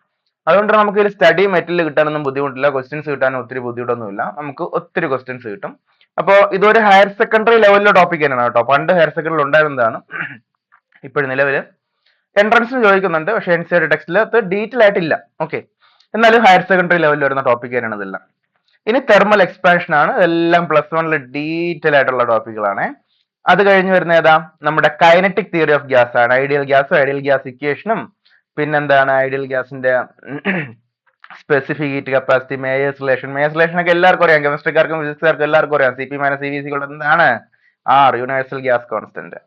അതുകൊണ്ട് നമുക്ക് ഇതിൽ സ്റ്റഡി മെറ്റീരിയൽ കിട്ടാനൊന്നും ബുദ്ധിമുട്ടില്ല, ക്വസ്റ്റ്യൻസ് കിട്ടാനും ഒത്തിരി ബുദ്ധിമുട്ടൊന്നുമില്ല, നമുക്ക് ഒത്തിരി ക്വസ്റ്റ്യൻസ് കിട്ടും. അപ്പോൾ ഇതൊരു ഹയർ സെക്കൻഡറി ലെവലിലെ ടോപ്പിക് തന്നെയാണ് കേട്ടോ. പണ്ട് ഹയർ സെക്കൻഡറിയിൽ ഉണ്ടായിരുന്നതാണ്, ഇപ്പോഴും നിലവിൽ എൻട്രൻസിന് ചോദിക്കുന്നുണ്ട്, പക്ഷേ എൻ സി ആർ ടി ടെക്സ്റ്റിൽ അത് ഡീറ്റെയിൽ ആയിട്ടില്ല. ഓക്കെ, എന്നാലും ഹയർ സെക്കൻഡറി ലെവലിൽ വരുന്ന ടോപ്പിക് തന്നെയാണ് ഇതെല്ലാം. ഇനി തെർമൽ എക്സ്പാൻഷൻ ആണ്. ഇതെല്ലാം +1 ഡീറ്റെയിൽ ആയിട്ടുള്ള ടോപ്പിക്കുകളാണ്. അത് കഴിഞ്ഞ് വരുന്ന ഏതാ? നമ്മുടെ കൈനറ്റിക് തിയറി ഓഫ് ഗ്യാസ് ആണ്. ഐഡിയൽ ഗ്യാസ് ഇക്വേഷനും, പിന്നെന്താണ് ഐഡിയൽ ഗ്യാസിന്റെ specific heat capacity, Mayer's relation ഒക്കെ എല്ലാവർക്കും അറിയാം. കെമിസ്ട്രിക്കാർക്കും ഫിസിക്സുകാർക്കും എല്ലാവർക്കും അറിയാം. CP - CVC എന്താണ്? Universal gas constant.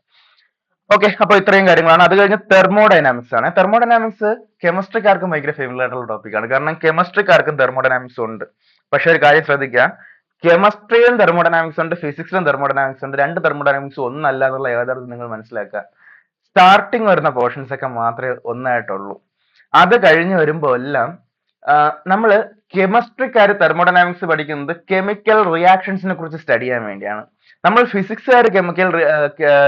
ഓക്കെ, അപ്പൊ ഇത്രയും കാര്യങ്ങളാണ്. അത് കഴിഞ്ഞ് തെർമോഡൈനാമിക്സ് ആണ്. തെർമോഡൈനാമിക്സ് കെമിസ്ട്രിക്കാർക്കും ഭയങ്കര ഫേവറബിൾ ആയിട്ടുള്ള ടോപ്പിക്കാണ്. കാരണം കെമിസ്ട്രിക്കാർക്കും തെർമോഡൈനാമിക്സ് ഉണ്ട്. പക്ഷെ ഒരു കാര്യം ശ്രദ്ധിക്കുക, കെമിസ്ട്രിയിലും തെർമോഡൈനാമിക്സ് ഉണ്ട്, ഫിസിക്സിലും തെർമോഡൈനാമിക്സ് ഉണ്ട്. 2 തെർമോഡൈനാമിക്സ് ഒന്നല്ല എന്നുള്ള യാഥാർത്ഥ്യം നിങ്ങൾ മനസ്സിലാക്കുക. സ്റ്റാർട്ടിങ് വരുന്ന പോർഷൻസ് ഒക്കെ മാത്രമേ ഒന്നായിട്ടുള്ളൂ. അത് കഴിഞ്ഞ് വരുമ്പോൾ എല്ലാം നമ്മൾ കെമിസ്ട്രിക്കാർ തെർമോഡൈനാമിക്സ് പഠിക്കുന്നത് കെമിക്കൽ റിയാക്ഷൻസിനെ കുറിച്ച് സ്റ്റഡി ചെയ്യാൻ വേണ്ടിയാണ്. നമ്മൾ ഫിസിക്സുകാർ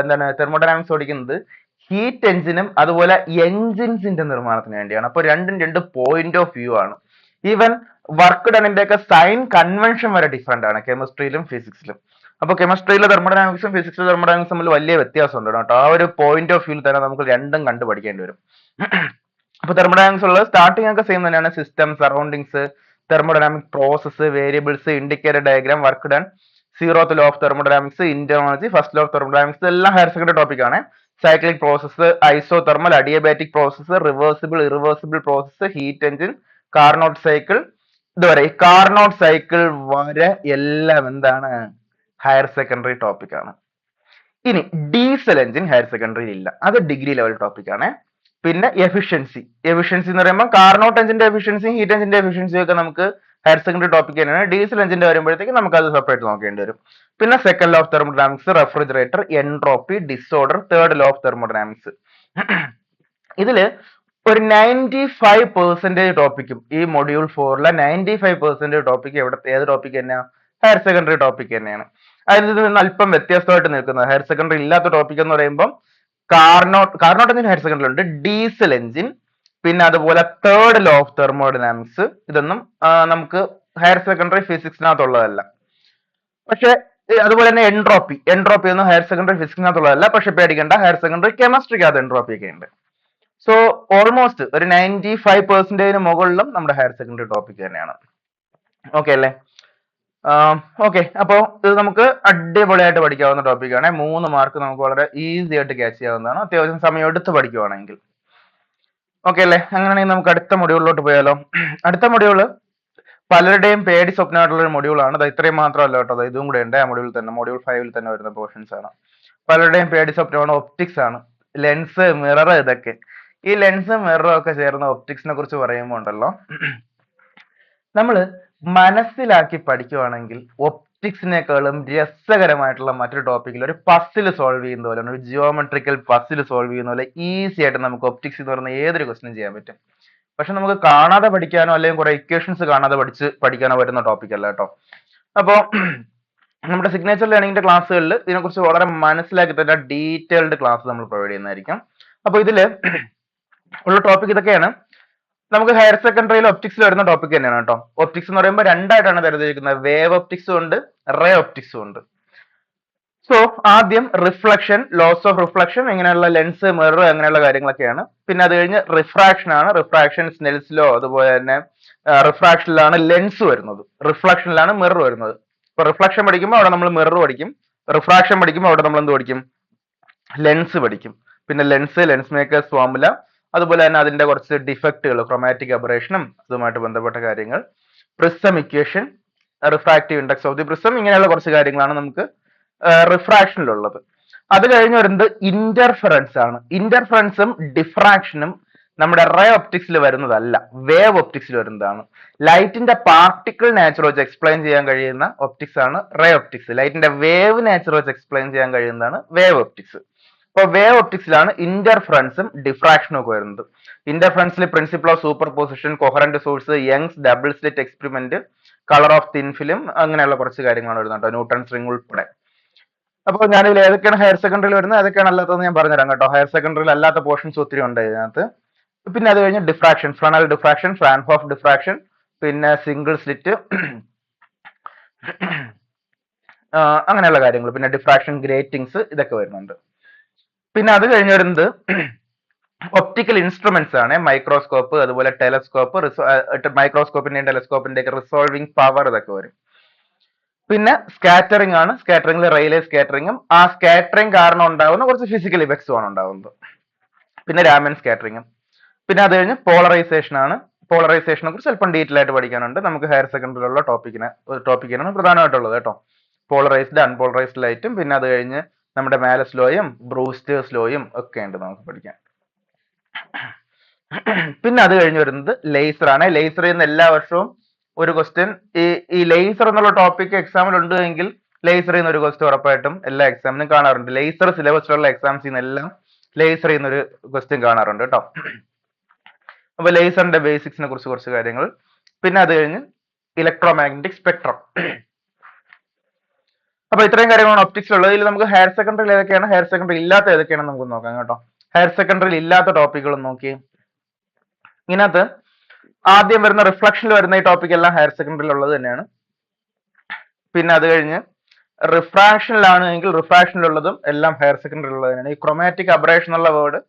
എന്താണ് തെർമോഡൈനാമിക്സ് പഠിക്കുന്നത് ഹീറ്റ് എഞ്ചിനും അതുപോലെ എൻജിൻസിന്റെ നിർമ്മാണത്തിന് വേണ്ടിയാണ്. അപ്പോൾ രണ്ടും 2 പോയിന്റ് ഓഫ് വ്യൂ ആണ്. ഈവൻ വർക്ക് ഡണിന്റെ ഒക്കെ സൈൻ കൺവെൻഷൻ വരെ ഡിഫറെന്റ് ആണ് കെമിസ്ട്രിയിലും ഫിസിക്സിലും. അപ്പോൾ കെമിസ്ട്രിയിലെ തെർമോഡൈനാമിക്സും ഫിസിക്സിലെ തെർമോഡൈനാമിക്സും തമ്മിൽ വലിയ വ്യത്യാസമുണ്ട് കേട്ടോ. ആ ഒരു പോയിന്റ് ഓഫ് വ്യൂ തന്നെ നമുക്ക് രണ്ടും കണ്ടു പഠിക്കേണ്ടി വരും. അപ്പൊ തെർമോഡൈനാമിക്സ് ഉള്ളത് സ്റ്റാർട്ടിംഗ് ഒക്കെ സെയിം തന്നെയാണ്. System, surroundings, thermodynamic process, variables, indicator diagram, work done, 0th law of thermodynamics, ഇന്റർമോളജി, ഫസ്റ്റ് ലോ ഓഫ് തെർമോഡൈനാമിക്സ്, എല്ലാം ഹയർ സെക്കൻഡറി ടോപ്പിക് ആണ്. Cyclic process, isothermal, adiabatic process, reversible, irreversible process, heat engine, Carnot cycle, ഇതുവരെ ഈ Carnot cycle വരെ എല്ലാം എന്താണ് higher secondary topic ആണ്. ഇനി ഡീസൽ എഞ്ചിൻ ഹയർ സെക്കൻഡറിയിൽ ഇല്ല, അത് ഡിഗ്രി ലെവൽ ടോപ്പിക് ആണ്. പിന്നെ എഫിഷ്യൻസി എന്ന് പറയുമ്പോൾ കാർനോട്ട് എഞ്ചിന്റെ എഫിഷ്യൻസിയും ഹീറ്റ് എഞ്ചിന്റെ എഫിഷ്യൻസിയും ഒക്കെ നമുക്ക് ഹയർ സെക്കൻഡറി ടോപ്പിക് തന്നെയാണ്. ഡീസൽ എഞ്ചിന്റെ വരുമ്പോഴത്തേക്ക് നമുക്ക് അത് സെപ്പറേറ്റ് നോക്കേണ്ടി വരും. പിന്നെ second law of thermodynamics, refrigerator, entropy, disorder, third law of thermodynamics. ഇതില് ഒരു 95% ടോപ്പിക്കും ഈ മൊഡ്യൂൾ 4ലെ 95% ടോപ്പിക് ഏത് ടോപ്പിക് തന്നെയാണ്? ഹയർ സെക്കൻഡറി ടോപ്പിക് തന്നെയാണ്. അതിൽ നിന്ന് അല്പം വ്യത്യസ്തമായിട്ട് നിൽക്കുന്നത് ഹയർ സെക്കൻഡറി ഇല്ലാത്ത ടോപ്പിക് എന്ന് പറയുമ്പോൾ കാർനോട്ട് എഞ്ചിൻ ഹയർ സെക്കൻഡറി ഉണ്ട്, ഡീസൽ എഞ്ചിൻ, പിന്നെ അതുപോലെ തേർഡ് ലോ ഓഫ് തെർമോഡൈനാമിക്സ്, ഇതൊന്നും നമുക്ക് ഹയർ സെക്കൻഡറി ഫിസിക്സിനകത്തുള്ളതല്ല. പക്ഷെ അതുപോലെ തന്നെ എൻട്രോപ്പി ഒന്നും ഹയർ സെക്കൻഡറി ഫിസിക്സിനകത്തുള്ളതല്ല. പക്ഷെ പേടിക്കേണ്ട, ഹയർ സെക്കൻഡറി കെമിസ്ട്രിക്കകത്ത് എൻട്രോപ്പി ഒക്കെ ഉണ്ട്. സോ ഓൾമോസ്റ്റ് ഒരു 95% മുകളിലും നമ്മുടെ ഹയർ സെക്കൻഡറി ടോപ്പിക് തന്നെയാണ്. ഓക്കെ അല്ലേ? ഓക്കെ, അപ്പോൾ ഇത് നമുക്ക് അടിപൊളിയായിട്ട് പഠിക്കാവുന്ന ടോപ്പിക്കാണ്. 3 മാർക്ക് നമുക്ക് വളരെ ഈസി ആയിട്ട് ക്യാച്ച് ചെയ്യാവുന്നതാണ്, അത്യാവശ്യം സമയം എടുത്ത് പഠിക്കുവാണെങ്കിൽ. ഓക്കെ അല്ലേ? അങ്ങനെയാണെങ്കിൽ നമുക്ക് അടുത്ത മൊഡ്യൂളിലോട്ട് പോയാലോ? അടുത്ത മൊഡ്യൂള് പലരുടെയും പേടി സ്വപ്നമായിട്ടുള്ള ഒരു മൊഡ്യൂളാണ്. അത് ഇത്രയും മാത്രമല്ല കേട്ടോ, അത് ഇതും കൂടെ ഉണ്ട് ആ മൊഡ്യൂളിൽ തന്നെ. മൊഡ്യൂൾ 5ൽ തന്നെ വരുന്ന പോർഷൻസ് ആണ്. പലരുടെയും പേടി സ്വപ്നമാണ് ഒപ്റ്റിക്സ് ആണ്. ലെൻസ്, മിറർ, ഇതൊക്കെ. ഈ ലെൻസും മിററും ഒക്കെ ചേർന്ന ഒപ്റ്റിക്സിനെ കുറിച്ച് പറയുമ്പോൾ ഉണ്ടല്ലോ, നമ്മൾ മനസ്സിലാക്കി പഠിക്കുവാണെങ്കിൽ ഒപ്റ്റിക്സിനേക്കാളും രസകരമായിട്ടുള്ള മറ്റൊരു ടോപ്പിക്കിൽ ഒരു പസിൽ സോൾവ് ചെയ്യുന്ന പോലെ, ഒരു ജിയോമെട്രിക്കൽ പസിൽ സോൾവ് ചെയ്യുന്ന പോലെ ഈസി ആയിട്ട് നമുക്ക് ഒപ്റ്റിക്സ് എന്ന് പറയുന്ന ഏതൊരു ക്വസ്റ്റ്യനും ചെയ്യാൻ പറ്റും. പക്ഷെ നമുക്ക് കാണാതെ പഠിക്കാനോ അല്ലെങ്കിൽ കുറെ ഇക്വേഷൻസ് കാണാതെ പഠിക്കാനോ വരുന്ന ടോപ്പിക് അല്ല കേട്ടോ. അപ്പോൾ നമ്മുടെ സിഗ്നേച്ചർ ലേണിംഗിന്റെ ക്ലാസ്സുകളിൽ ഇതിനെക്കുറിച്ച് വളരെ മനസ്സിലാക്കി തന്നെ ഡീറ്റെയിൽഡ് ക്ലാസ് നമ്മൾ പ്രൊവൈഡ് ചെയ്യുന്നതായിരിക്കും. അപ്പോൾ ഇതില് ഉള്ള ടോപ്പിക് ഇതൊക്കെയാണ്. നമുക്ക് ഹയർ സെക്കൻഡറിയിൽ ഒപ്റ്റിക്സിൽ വരുന്ന ടോപ്പിക് തന്നെയാണ് കേട്ടോ. ഒപ്റ്റിക്സ് എന്ന് പറയുമ്പോൾ രണ്ടായിട്ടാണ് തരംതിരിക്കുന്നത്, വേവ് ഒപ്റ്റിക്സും ഉണ്ട്, റേ ഒപ്റ്റിക്സും ഉണ്ട്. സോ ആദ്യം റിഫ്ലക്ഷൻ, ലോസ് ഓഫ് റിഫ്ലക്ഷൻ, ഇങ്ങനെയുള്ള ലെൻസ്, മിറർ അങ്ങനെയുള്ള കാര്യങ്ങളൊക്കെയാണ്. പിന്നെ അത് കഴിഞ്ഞ് റിഫ്രാക്ഷൻ ആണ്. റിഫ്രാക്ഷൻ സ്നെൽസ് ലോ, അതുപോലെ തന്നെ റിഫ്രാക്ഷനിലാണ് ലെൻസ് വരുന്നത്, റിഫ്ലക്ഷനിലാണ് മിറർ വരുന്നത്. ഇപ്പൊ റിഫ്ലക്ഷൻ പഠിക്കുമ്പോൾ അവിടെ നമ്മൾ മിറർ പഠിക്കും, റിഫ്രാക്ഷൻ പഠിക്കുമ്പോൾ അവിടെ നമ്മൾ എന്ത് പഠിക്കും, ലെൻസ് പഠിക്കും. പിന്നെ ലെൻസ്, ലെൻസ് മേക്കേഴ്സ് ഫോർമുല, അതുപോലെ തന്നെ അതിന്റെ കുറച്ച് ഡിഫക്റ്റുകൾ, ക്രൊമാറ്റിക് അബറേഷനും അതുമായിട്ട് ബന്ധപ്പെട്ട കാര്യങ്ങൾ, prism equation, refractive index of the prism, ഇങ്ങനെയുള്ള കുറച്ച് കാര്യങ്ങളാണ് നമുക്ക് റിഫ്രാക്ഷനിലുള്ളത്. അത് കഴിഞ്ഞ് വരുന്നത് ഇന്റർഫറൻസ് ആണ്. ഇന്റർഫറൻസും ഡിഫ്രാക്ഷനും നമ്മുടെ റേ ഒപ്റ്റിക്സിൽ വരുന്നതല്ല, വേവ് ഒപ്റ്റിക്സിൽ വരുന്നതാണ്. ലൈറ്റിന്റെ പാർട്ടിക്കിൾ നേച്ചർ വെച്ച് എക്സ്പ്ലെയിൻ ചെയ്യാൻ കഴിയുന്ന ഒപ്റ്റിക്സ് ആണ് റേ ഒപ്റ്റിക്സ്. ലൈറ്റിന്റെ വേവ് നേച്ചർ വെച്ച് എക്സ്പ്ലെയിൻ ചെയ്യാൻ കഴിയുന്നതാണ് വേവ് ഒപ്റ്റിക്സ്. അപ്പോൾ വേവ് ഒപ്റ്റിക്സിലാണ് ഇന്റർഫറൻസും ഡിഫ്രാക്ഷനും ഒക്കെ വരുന്നത്. ഇന്റർഫറൻസിൽ principle of superposition, coherent source, Young's double slit experiment, colour of thin film, അങ്ങനെയുള്ള കുറച്ച് കാര്യങ്ങളാണ് വരുന്നത് കേട്ടോ, ന്യൂട്ടൺസ് റിംഗ് ഉൾപ്പെടെ. അപ്പോൾ ഞാനിതിൽ ഏതൊക്കെയാണ് ഹയർ സെക്കൻഡറിയിൽ വരുന്നത്, ഏതൊക്കെയാണ് അല്ലാത്തതെന്ന് ഞാൻ പറഞ്ഞുതരാം കേട്ടോ. ഹയർ സെക്കൻഡറിയിൽ അല്ലാത്ത പോർഷൻസ് ഒത്തിരി ഉണ്ട് ഇതിനകത്ത്. പിന്നെ അത് കഴിഞ്ഞ് ഡിഫ്രാക്ഷൻ, ഫ്രണൽ ഡിഫ്രാക്ഷൻ, ഫ്രാൻഹോഫ് ഡിഫ്രാക്ഷൻ, പിന്നെ സിംഗിൾ സ്ലിറ്റ്, അങ്ങനെയുള്ള കാര്യങ്ങൾ, പിന്നെ ഡിഫ്രാക്ഷൻ ഗ്രേറ്റിംഗ്സ്, ഇതൊക്കെ വരുന്നുണ്ട്. പിന്നെ അത് കഴിഞ്ഞ് വരുന്നത് ഒപ്റ്റിക്കൽ ഇൻസ്ട്രുമെന്റ്സ് ആണ്. മൈക്രോസ്കോപ്പ്, അതുപോലെ ടെലസ്കോപ്പ്, മൈക്രോസ്കോപ്പിന്റെയും ടെലസ്കോപ്പിന്റെയും ഒക്കെ റിസോൾവിംഗ് പവർ, ഇതൊക്കെ വരും. പിന്നെ സ്കാറ്ററിംഗ് ആണ്. സ്കാറ്ററിംഗിൽ റെയിലേ സ്കാറ്ററിംഗും ആ സ്കാറ്ററിംഗ് കാരണം ഉണ്ടാകുന്ന കുറച്ച് ഫിസിക്കൽ ഇഫക്ട്സും ആണ് ഉണ്ടാകുന്നത്. പിന്നെ രാമൻ സ്കാറ്ററിംഗും. പിന്നെ അത് കഴിഞ്ഞ് പോളറൈസേഷൻ ആണ്. പോളറൈസേഷനെ കുറിച്ച് അല്പം ഡീറ്റെയിൽ ആയിട്ട് പഠിക്കാനുണ്ട്. നമുക്ക് ഹയർ സെക്കൻഡറിയിലുള്ള ടോപ്പിക്കിനാണ് പ്രധാനമായിട്ടുള്ളത് കേട്ടോ. പോളറൈസ്ഡ്, അൺപോളറൈസ്ഡ് ലൈറ്റും, പിന്നെ അത് കഴിഞ്ഞ് നമ്മുടെ മാലസ് ലോയും ബ്രൂസ്റ്റേഴ്സ് ലോയും ഒക്കെ ഉണ്ട് നമുക്ക് പഠിക്കാൻ. പിന്നെ അത് കഴിഞ്ഞ് വരുന്നത് ലേസർ ആണ്. ലേസറിൽ നിന്ന് എല്ലാ വർഷവും ഒരു ക്വസ്റ്റ്യൻ, ഈ ലേസർ എന്നുള്ള ടോപ്പിക് എക്സാമിൽ ഉണ്ട് എങ്കിൽ ലേസറിൽ നിന്ന് ഒരു ക്വസ്റ്റ്യൻ ഉറപ്പായിട്ടും എല്ലാ എക്സാമിനും കാണാറുണ്ട്. ലേസർ സിലബസിലുള്ള എക്സാംസിൽ നിന്നെല്ലാം ലേസറിൽ നിന്ന് ഒരു ക്വസ്റ്റ്യൻ കാണാറുണ്ട് കേട്ടോ. അപ്പൊ ലേസറിന്റെ ബേസിക്സിനെ കുറിച്ച് കുറച്ച് കാര്യങ്ങൾ. പിന്നെ അത് കഴിഞ്ഞ് ഇലക്ട്രോമാഗ്നറ്റിക് സ്പെക്ട്രം. അപ്പൊ ഇത്രയും കാര്യങ്ങളാണ് ഒപ്റ്റിക്സിലുള്ളത്. ഇതിൽ നമുക്ക് ഹയർ സെക്കൻഡറിയിൽ ഏതൊക്കെയാണ്, ഹയർ സെക്കൻഡറി ഇല്ലാത്ത ഏതൊക്കെയാണെന്ന് നമുക്ക് നോക്കാം കേട്ടോ. ഹയർ സെക്കൻഡറിയിൽ ഇല്ലാത്ത ടോപ്പിക്കുകൾ നോക്കി. ഇതിനകത്ത് ആദ്യം വരുന്ന റിഫ്ലക്ഷനിൽ വരുന്ന ഈ ടോപ്പിക് എല്ലാം ഹയർ സെക്കൻഡറിയിൽ ഉള്ളത് തന്നെയാണ്. പിന്നെ അത് കഴിഞ്ഞ് റിഫ്രാക്ഷനിലാണ് എങ്കിൽ റിഫ്രാക്ഷനിലുള്ളതും എല്ലാം ഹയർ സെക്കൻഡറി ഉള്ളത് തന്നെയാണ്. ഈ ക്രൊമാറ്റിക് അബ്രേഷൻ എന്നുള്ള വേർഡ്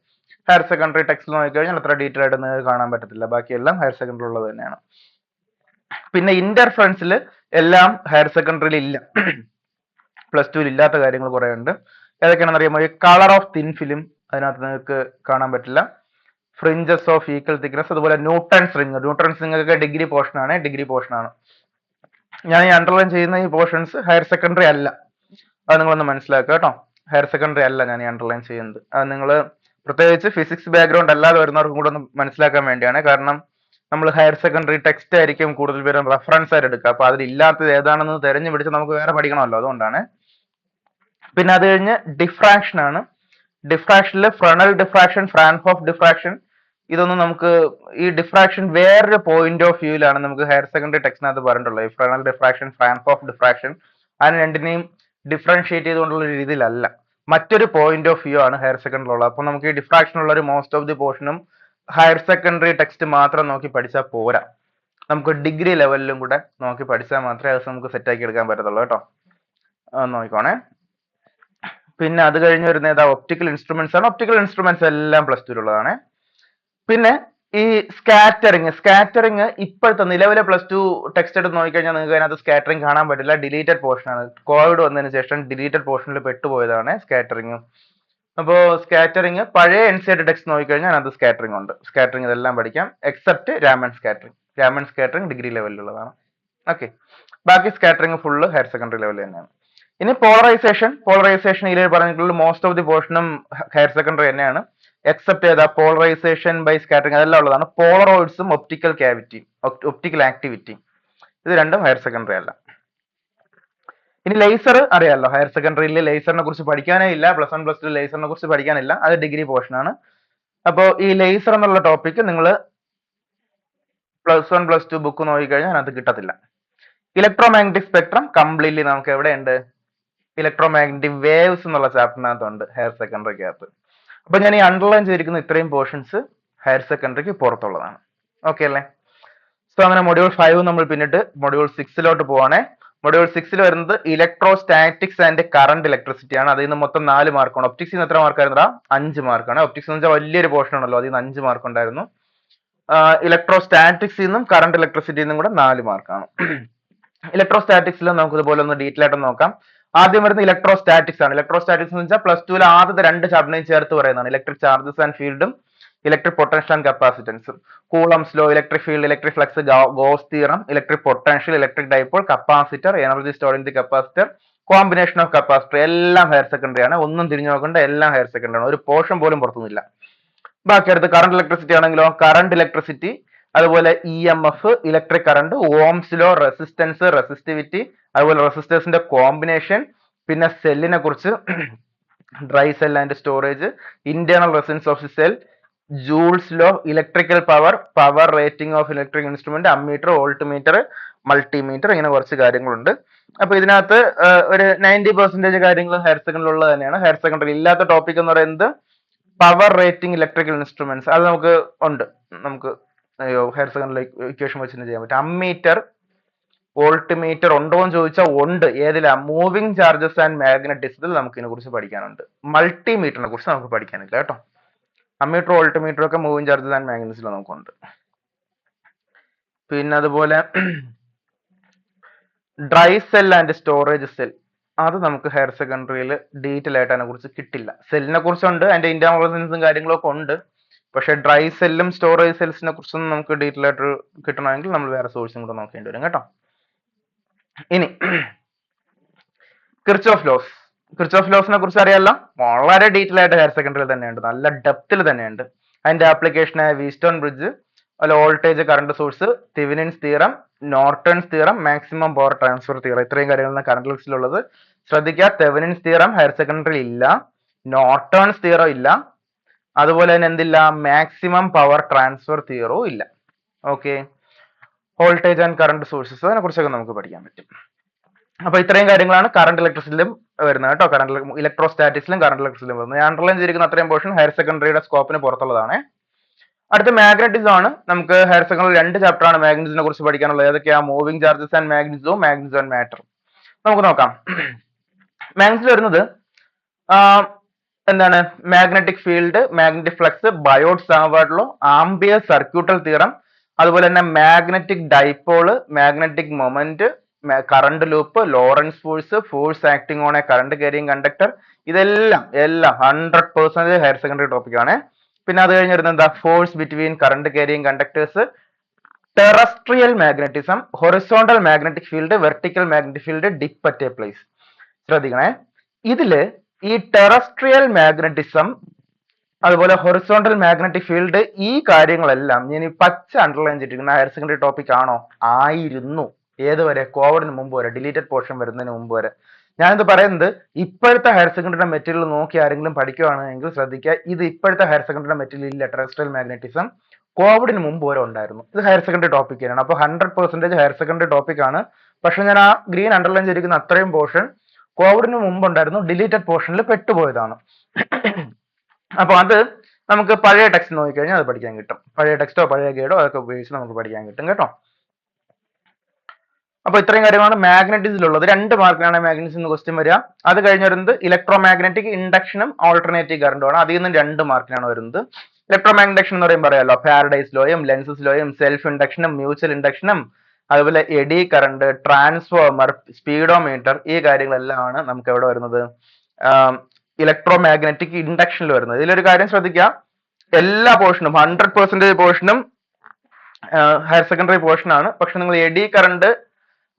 ഹയർ സെക്കൻഡറി ടെക്സ്റ്റിൽ നോക്കിക്കഴിഞ്ഞാൽ അത്ര ഡീറ്റെയിൽ ആയിട്ട് നിങ്ങൾക്ക് കാണാൻ പറ്റത്തില്ല. ബാക്കിയെല്ലാം ഹയർ സെക്കൻഡറി ഉള്ളത് തന്നെയാണ്. പിന്നെ ഇന്റർഫറൻസിൽ എല്ലാം ഹയർ സെക്കൻഡറിയിൽ ഇല്ല, പ്ലസ് ടുവിൽ ഇല്ലാത്ത കാര്യങ്ങൾ കുറെ ഉണ്ട്. ഏതൊക്കെയാണെന്ന് അറിയാമോ? ഈ കളർ ഓഫ് തിൻ ഫിലിം അതിനകത്ത് നിങ്ങൾക്ക് കാണാൻ പറ്റില്ല. ഫ്രിഞ്ചസ് ഓഫ് ഈക്വൽ തിക്നെസ്, അതുപോലെ ന്യൂട്ടൺസ് റിംഗ്. ന്യൂട്ടൺസ് റിംഗ് ഒക്കെ ഡിഗ്രി പോർഷൻ ആണ്. ഞാൻ ഈ അണ്ടർലൈൻ ചെയ്യുന്ന ഈ പോർഷൻസ് ഹയർ സെക്കൻഡറി അല്ല, അത് നിങ്ങളൊന്ന് മനസ്സിലാക്കുക കേട്ടോ. ഹയർ സെക്കൻഡറി അല്ല ഞാൻ ഈ അണ്ടർലൈൻ ചെയ്യുന്നത്. അത് നിങ്ങൾ പ്രത്യേകിച്ച് ഫിസിക്സ് ബാക്ക്ഗ്രൗണ്ട് അല്ലാതെ വരുന്നവർക്കും കൂടെ ഒന്ന് മനസ്സിലാക്കാൻ വേണ്ടിയാണ്. കാരണം നമ്മൾ ഹയർ സെക്കൻഡറി ടെക്സ്റ്റ് ആയിരിക്കും കൂടുതൽ പേരും റെഫറൻസ് ആയിട്ട് എടുക്കുക. അപ്പൊ അതിലില്ലാത്തത് ഏതാണെന്ന് തെരഞ്ഞു പിടിച്ച് നമുക്ക് വേറെ പഠിക്കണമല്ലോ, അതുകൊണ്ടാണ്. പിന്നെ അത് കഴിഞ്ഞ് ഡിഫ്രാക്ഷൻ ആണ്. ഡിഫ്രാക്ഷനിൽ ഫ്രണൽ ഡിഫ്രാക്ഷൻ, ഫ്രാൻഹോഫ് ഡിഫ്രാക്ഷൻ, ഇതൊന്നും നമുക്ക് ഈ ഡിഫ്രാക്ഷൻ വേറൊരു പോയിന്റ് ഓഫ് വ്യൂയിലാണ് നമുക്ക് ഹയർ സെക്കൻഡറി ടെക്സ്റ്റിനകത്ത് പറഞ്ഞിട്ടുള്ളത്. ഈ ഫ്രണൽ ഡിഫ്രാക്ഷൻ, ഫ്രാൻഹോഫ് ഡിഫ്രാക്ഷൻ, അതിന് രണ്ടിനെയും ഡിഫറൻഷിയേറ്റ് ചെയ്തുകൊണ്ടുള്ള ഒരു രീതിയിലല്ല, മറ്റൊരു പോയിന്റ് ഓഫ് വ്യൂ ആണ് ഹയർ സെക്കൻഡറി ഉള്ളത്. അപ്പൊ നമുക്ക് ഈ ഡിഫ്രാക്ഷൻ ഉള്ള ഒരു മോസ്റ്റ് ഓഫ് ദി പോർഷനും ഹയർ സെക്കൻഡറി ടെക്സ്റ്റ് മാത്രം നോക്കി പഠിച്ചാൽ പോരാ, നമുക്ക് ഡിഗ്രി ലെവലിലും കൂടെ നോക്കി പഠിച്ചാൽ മാത്രമേ അത് നമുക്ക് സെറ്റ് ആക്കി എടുക്കാൻ പറ്റത്തുള്ളൂ കേട്ടോ. നോക്കിക്കോണേ. പിന്നെ അത് കഴിഞ്ഞ് വരുന്ന ഏതാ? ഒപ്റ്റിക്കൽ ഇൻസ്ട്രുമെന്റ്സ് ആണ്. ഒപ്റ്റിക്കൽ ഇൻസ്ട്രുമെന്റ്സ് എല്ലാം പ്ലസ് ടുവിലുള്ളതാണ്. പിന്നെ ഈ സ്കാറ്ററിങ് ഇപ്പോഴത്തെ നിലവിലെ പ്ലസ് ടു ടെക്സ്റ്റ് എടുത്ത് നോക്കിക്കഴിഞ്ഞാൽ നിങ്ങൾക്ക് അതിനകത്ത് സ്കാറ്ററിങ് കാണാൻ പറ്റില്ല, ഡിലീറ്റഡ് പോർഷൻ ആണ്. കോവിഡ് വന്നതിന് ശേഷം ഡിലീറ്റഡ് പോർഷനിൽ പെട്ടുപോയതാണ് സ്കാറ്ററിങ്. അപ്പോൾ സ്കാറ്ററിങ് പഴയ NCERT ടെക്സ്റ്റ് നോക്കിക്കഴിഞ്ഞാൽ അതിനകത്ത് സ്കാറ്ററിങ് ഉണ്ട്. സ്കാറ്ററിങ് ഇതെല്ലാം പഠിക്കാം except Raman scattering. Raman scattering degree ലെവലിലുള്ളതാണ്. ഓക്കെ, ബാക്കി സ്കാറ്ററിങ് ഫുള്ള് ഹയർ സെക്കൻഡറി ലെവലിൽ തന്നെയാണ്. ഇനി പോളറൈസേഷൻ ഇതിൽ പറഞ്ഞിട്ടുള്ള മോസ്റ്റ് ഓഫ് ദി പോർഷനും ഹയർ സെക്കൻഡറി തന്നെയാണ്, എക്സെപ്റ്റ് ചെയ്ത പോളറൈസേഷൻ ബൈ സ്കാറ്ററിംഗ് അതെല്ലാം ഉള്ളതാണ്. പോളറോയിഡ്സും ഒപ്റ്റിക്കൽ ക്യാവിറ്റിയും ഒപ്റ്റിക്കൽ ആക്ടിവിറ്റി ഇത് രണ്ടും ഹയർ സെക്കൻഡറി അല്ല. ഇനി ലേസർ അറിയാമല്ലോ, ഹയർ സെക്കൻഡറിയിൽ ലേസറിനെ കുറിച്ച് പഠിക്കാനേ ഇല്ല. പ്ലസ് 1 പ്ലസ് 2 ലേസറിനെ കുറിച്ച് പഠിക്കാനില്ല, അത് ഡിഗ്രി പോർഷൻ ആണ്. അപ്പോൾ ഈ ലേസർ എന്നുള്ള ടോപ്പിക് നിങ്ങൾ പ്ലസ് 1 പ്ലസ് 2 ബുക്ക് നോക്കിക്കഴിഞ്ഞാൽ അതിനകത്ത് കിട്ടത്തില്ല. ഇലക്ട്രോമാഗ്നറ്റിക് സ്പെക്ട്രം കംപ്ലീറ്റ്ലി നമുക്ക് എവിടെയുണ്ട്? ഇലക്ട്രോമാഗ്നറ്റിക് വേവ്സ് എന്നുള്ള ചാപ്റ്ററിനകത്തുണ്ട് ഹയർ സെക്കൻഡറിക്കകത്ത്. അപ്പൊ ഞാൻ ഈ അണ്ടർലൈൻ ചെയ്തിരിക്കുന്ന ഇത്രയും പോർഷൻസ് ഹയർ സെക്കൻഡറിക്ക് പുറത്തുള്ളതാണ്. ഓക്കെ അല്ലേ? സോ അങ്ങനെ മൊഡ്യൂൾ 5 നമ്മൾ പിന്നിട്ട് മൊഡ്യൂൾ 6 പോവാണേ. മൊഡ്യൂൾ 6 വരുന്നത് ഇലക്ട്രോസ്റ്റാറ്റിക്സ് ആൻഡ് കറണ്ട് ഇലക്ട്രിസിറ്റി ആണ്. അതിൽ നിന്ന് മൊത്തം 4 മാർക്കാണ്. ഒപ്റ്റിക്സിൽ നിന്ന് എത്ര മാർക്കായിരുന്നടാ? 5 മാർക്കാണ്. ഒപ്റ്റിക്സ് എന്ന് വെച്ചാൽ വലിയൊരു പോർഷൻ ആണല്ലോ, അതിൽ നിന്ന് 5 മാർക്ക് ഉണ്ടായിരുന്നു. ഇലക്ട്രോസ്റ്റാറ്റിക്സിൽ നിന്നും കറണ്ട് ഇലക്ട്രിസിറ്റിയിൽ നിന്നും കൂടെ 4 മാർക്കാണ്. ഇലക്ട്രോസ്റ്റാറ്റിക്സിൽ നമുക്ക് ഇതുപോലെ ഒന്ന് ഡീറ്റെയിൽ ആയിട്ട് നോക്കാം. ആദ്യം വരുന്ന ഇലക്ട്രോസ്റ്റാറ്റിക്സ് ആണ്. ഇലക്ട്രോസ്റ്റാറ്റിക്സ് എന്ന് വെച്ചാൽ പ്ലസ് ടുവിൽ ആദ്യത്തെ 2 ചാപ്റ്ററിനെയും ചേർത്ത് പറയുന്നതാണ്. ഇലക്ട്രിക് ചാർജസ് ആൻഡ് ഫീൽഡും ഇലക്ട്രിക് പൊട്ടൻഷ്യൽ ആൻഡ് കപ്പാസിറ്റൻസും. Coulomb's law, electric field, electric flux, goes theorem, electric potential, electric dipole, capacitor, energy stored in the capacitor, combination of capacitor, എല്ലാം ഹയർ സെക്കൻഡറി ആണ്. ഒന്നും തിരിഞ്ഞു നോക്കേണ്ട, എല്ലാം ഹയർ സെക്കൻഡറി ആണ്. ഒരു പോർഷൻ പോലും പുറത്തുനിന്നില്ല. ബാക്കി അടുത്ത് കറണ്ട് ഇലക്ട്രിസിറ്റി ആണെങ്കിലോ, കറണ്ട് ഇലക്ട്രിസിറ്റി, അതുപോലെ E M F, electric current, Ohm's law, resistance, resistivity, അതുപോലെ റെസിസ്റ്റേഴ്സിന്റെ കോമ്പിനേഷൻ, പിന്നെ സെല്ലിനെ കുറിച്ച്, dry cell and storage, internal resistance of cell, Joule's law, electrical power, power rating of electric instrument, ammeter, voltmeter, multimeter, ഇങ്ങനെ കുറച്ച് കാര്യങ്ങളുണ്ട്. അപ്പൊ ഇതിനകത്ത് ഒരു 90% കാര്യങ്ങൾ ഹയർ സെക്കൻഡറി ഉള്ളത് തന്നെയാണ്. ഹയർ സെക്കൻഡറി ഇല്ലാത്ത ടോപ്പിക് എന്ന് പറയുന്നത് പവർ റേറ്റിംഗ് ഇലക്ട്രിക്കൽ ഇൻസ്ട്രുമെന്റ്സ്. അത് നമുക്ക് ഉണ്ട്, നമുക്ക് ഹയർ സെക്കൻഡറി ഇക്വേഷൻ വെച്ച് ചെയ്യാൻ പറ്റും. അമ്മീറ്റർ, വോൾട്ട് മീറ്റർ ഉണ്ടോ എന്ന് ചോദിച്ചാൽ ഉണ്ട്. ഏതിലാ? മൂവിംഗ് ചാർജസ് ആൻഡ് മാഗ്നറ്റിസത്തിൽ നമുക്ക് ഇതിനെ കുറിച്ച് പഠിക്കാനുണ്ട്. മൾട്ടിമീറ്ററിനെ കുറിച്ച് നമുക്ക് പഠിക്കാനില്ല കേട്ടോ. അമ്മീറ്റർ, വോൾട്ട് മീറ്റർ ഒക്കെ മൂവിംഗ് ചാർജസ് ആൻഡ് മാഗ്നറ്റിസിൽ നമുക്കുണ്ട്. പിന്നെ അതുപോലെ dry cell and storage cell, അത് നമുക്ക് ഹയർ സെക്കൻഡറിയിൽ ഡീറ്റെയിൽ ആയിട്ട് അതിനെ കുറിച്ച് കിട്ടില്ല. സെല്ലിനെ കുറിച്ചുണ്ട്, അതിന്റെ ഇന്റേണൽ റെസിസ്റ്റൻസും കാര്യങ്ങളൊക്കെ ഉണ്ട്. പക്ഷെ ഡ്രൈ സെല്ലും സ്റ്റോറേജ് സെൽസിനെ കുറിച്ചൊന്നും നമുക്ക് ഡീറ്റെയിൽ ആയിട്ട് കിട്ടണമെങ്കിൽ നമ്മൾ വേറെ സോഴ്സും കൂടെ നോക്കേണ്ടി വരും കേട്ടോ. ഇനി കിർച്ചോഫ് ലോസ്. കിർച്ചോഫ് ലോസിനെ കുറിച്ച് അറിയാലോ, വളരെ ഡീറ്റെയിൽ ആയിട്ട് ഹയർ സെക്കൻഡറിയിൽ തന്നെയുണ്ട്, നല്ല ഡെപ്തിൽ തന്നെയുണ്ട്. അതിന്റെ ആപ്ലിക്കേഷനായ വീസ്റ്റോൺ ബ്രിഡ്ജ്, അതുപോലെ voltage current source, Thevenin's theorem, Norton's theorem, maximum power transfer theorem, ഇത്രയും കാര്യങ്ങളാണ് കറണ്ട് ലിസ്റ്റിലുള്ളത്. ശ്രദ്ധിക്കുക, തെവനിൻസ് തിയറം ഹയർ സെക്കൻഡറി ഇല്ല, നോർട്ടൺസ് തിയറം ഇല്ല, അതുപോലെ തന്നെ എന്തില്ല? മാക്സിമം പവർ ട്രാൻസ്ഫർ തിയറവും ഇല്ല. Okay, voltage and current sources, അതിനെ കുറിച്ചൊക്കെ നമുക്ക് പഠിക്കാൻ പറ്റും. അപ്പൊ ഇത്രയും കാര്യങ്ങളാണ് കറണ്ട് ഇലക്ട്രിസിറ്റിയിലും വരുന്നത് കേട്ടോ. കറണ്ട് ഇലക്ട്രോസ്റ്റാറ്റിക്സിലും കറണ്ട് ഇലക്ട്രിസിറ്റിയിലും വരുന്നത്. ഞാൻ അണ്ടർലൈൻ ചെയ്തിരിക്കുന്ന അത്രയും പോർഷൻ ഹയർ സെക്കൻഡറിയുടെ സ്കോപ്പിന് പുറത്തുള്ളതാണ്. അടുത്ത മാഗ്നറ്റിസം ആണ്. നമുക്ക് ഹയർ സെക്കൻഡറി 2 ചാപ്റ്റർ ആണ് മാഗ്നറ്റിസിനെ കുറിച്ച് പഠിക്കാനുള്ളത്. ഏതൊക്കെയാ? മൂവിംഗ് ചാർജസ് ആൻഡ് മാഗ്നറ്റിസവും മാഗ്നറ്റിസം ആൻഡ് മാറ്റർ. നമുക്ക് നോക്കാം. മാഗ്നറ്റിസം വരുന്നത് എന്താണ്? Magnetic field, magnetic flux, Biot Savart law, Ampere circuital theorem, അതുപോലെ തന്നെ magnetic dipole, magnetic moment, current loop, Lorentz force, force acting on a current carrying conductor, ഇതെല്ലാം 100% higher secondary topic ആണ്. പിന്നെ അത് കഴിഞ്ഞ് വരുന്നത് എന്താ? Force between current carrying conductors, terrestrial magnetism, horizontal magnetic field, vertical magnetic field, dip at A place. ശ്രദ്ധിക്കണേ, ഇതില് ഈ ടെറസ്ട്രിയൽ മാഗ്നറ്റിസം, അതുപോലെ ഹൊറിസോണ്ടൽ മാഗ്നറ്റിക് ഫീൽഡ്, ഈ കാര്യങ്ങളെല്ലാം ഞാൻ ഈ പച്ച അണ്ടർലൈൻ ചെയ്തിരിക്കുന്ന ഹയർ സെക്കൻഡറി ടോപ്പിക് ആണോ? ആയിരുന്നു. ഏതുവരെ? കോവിഡിന് മുമ്പ് വരെ, ഡിലീറ്റഡ് പോർഷൻ വരുന്നതിന് മുമ്പ് വരെ. ഞാനിത് പറയുന്നത് ഇപ്പോഴത്തെ ഹയർ സെക്കൻഡറി മെറ്റീരിയൽ നോക്കി ആരെങ്കിലും പഠിക്കുകയാണെങ്കിൽ ശ്രദ്ധിക്കുക, ഇത് ഇപ്പോഴത്തെ ഹയർ സെക്കൻഡറി മെറ്റീരിയൽ ഇല്ല. ടെറസ്ട്രിയൽ മാഗ്നറ്റിസം കോവിഡിന് മുമ്പ് വരെ ഉണ്ടായിരുന്നു. ഇത് ഹയർ സെക്കൻഡറി ടോപ്പിക് തന്നെയാണ്. അപ്പോൾ 100% ഹയർ സെക്കൻഡറി ടോപ്പിക് ആണ്. പക്ഷെ ഞാൻ ആ ഗ്രീൻ അണ്ടർലൈൻ ചെയ്തിരിക്കുന്ന അത്രയും പോർഷൻ കോവിഡിന് മുമ്പ് ഉണ്ടായിരുന്നു, ഡിലീറ്റഡ് പോർഷനിൽ പെട്ടുപോയതാണ്. അപ്പൊ അത് നമുക്ക് പഴയ ടെക്സ്റ്റ് നോക്കിക്കഴിഞ്ഞാൽ അത് പഠിക്കാൻ കിട്ടും. പഴയ ടെക്സ്റ്റോ പഴയ ഗൈഡോ അതൊക്കെ ഉപയോഗിച്ച് നമുക്ക് പഠിക്കാൻ കിട്ടും കേട്ടോ. അപ്പൊ ഇത്രയും കാര്യമാണ് മാഗ്നറ്റിസിലുള്ളത്. 2 മാർക്കിനാണ് മാഗ്നറ്റിസിൽ ക്വസ്റ്റ്യൻ വരിക. അത് കഴിഞ്ഞ് വരുന്നത് ഇലക്ട്രോ മാഗ്നറ്റിക് ഇൻഡക്ഷനും ഓൾട്ടർനേറ്റീവ് കറണ്ടും ആണ്. അതിൽ നിന്ന് 2 മാർക്കിനാണ് വരുന്നത്. ഇലക്ട്രോ മാഗ്നറ്റിക് എന്ന് പറയുമ്പോൾ അറിയാലോ, ഫാരഡേസ് ലോയും ലെൻസസ് ലോയും സെൽഫ് ഇൻഡക്ഷനും മ്യൂച്വൽ ഇൻഡക്ഷനും, അതുപോലെ എഡി കറണ്ട്, ട്രാൻസ്ഫോമർ, സ്പീഡോമീറ്റർ, ഈ കാര്യങ്ങളെല്ലാം ആണ് നമുക്ക് എവിടെ വരുന്നത്? ഇലക്ട്രോ മാഗ്നറ്റിക് ഇൻഡക്ഷനിൽ വരുന്നത്. ഇതിലൊരു കാര്യം ശ്രദ്ധിക്കുക, എല്ലാ പോർഷനും 100% പോർഷനും ഹയർ സെക്കൻഡറി പോർഷൻ ആണ്. പക്ഷെ നിങ്ങൾ എഡി കറണ്ട്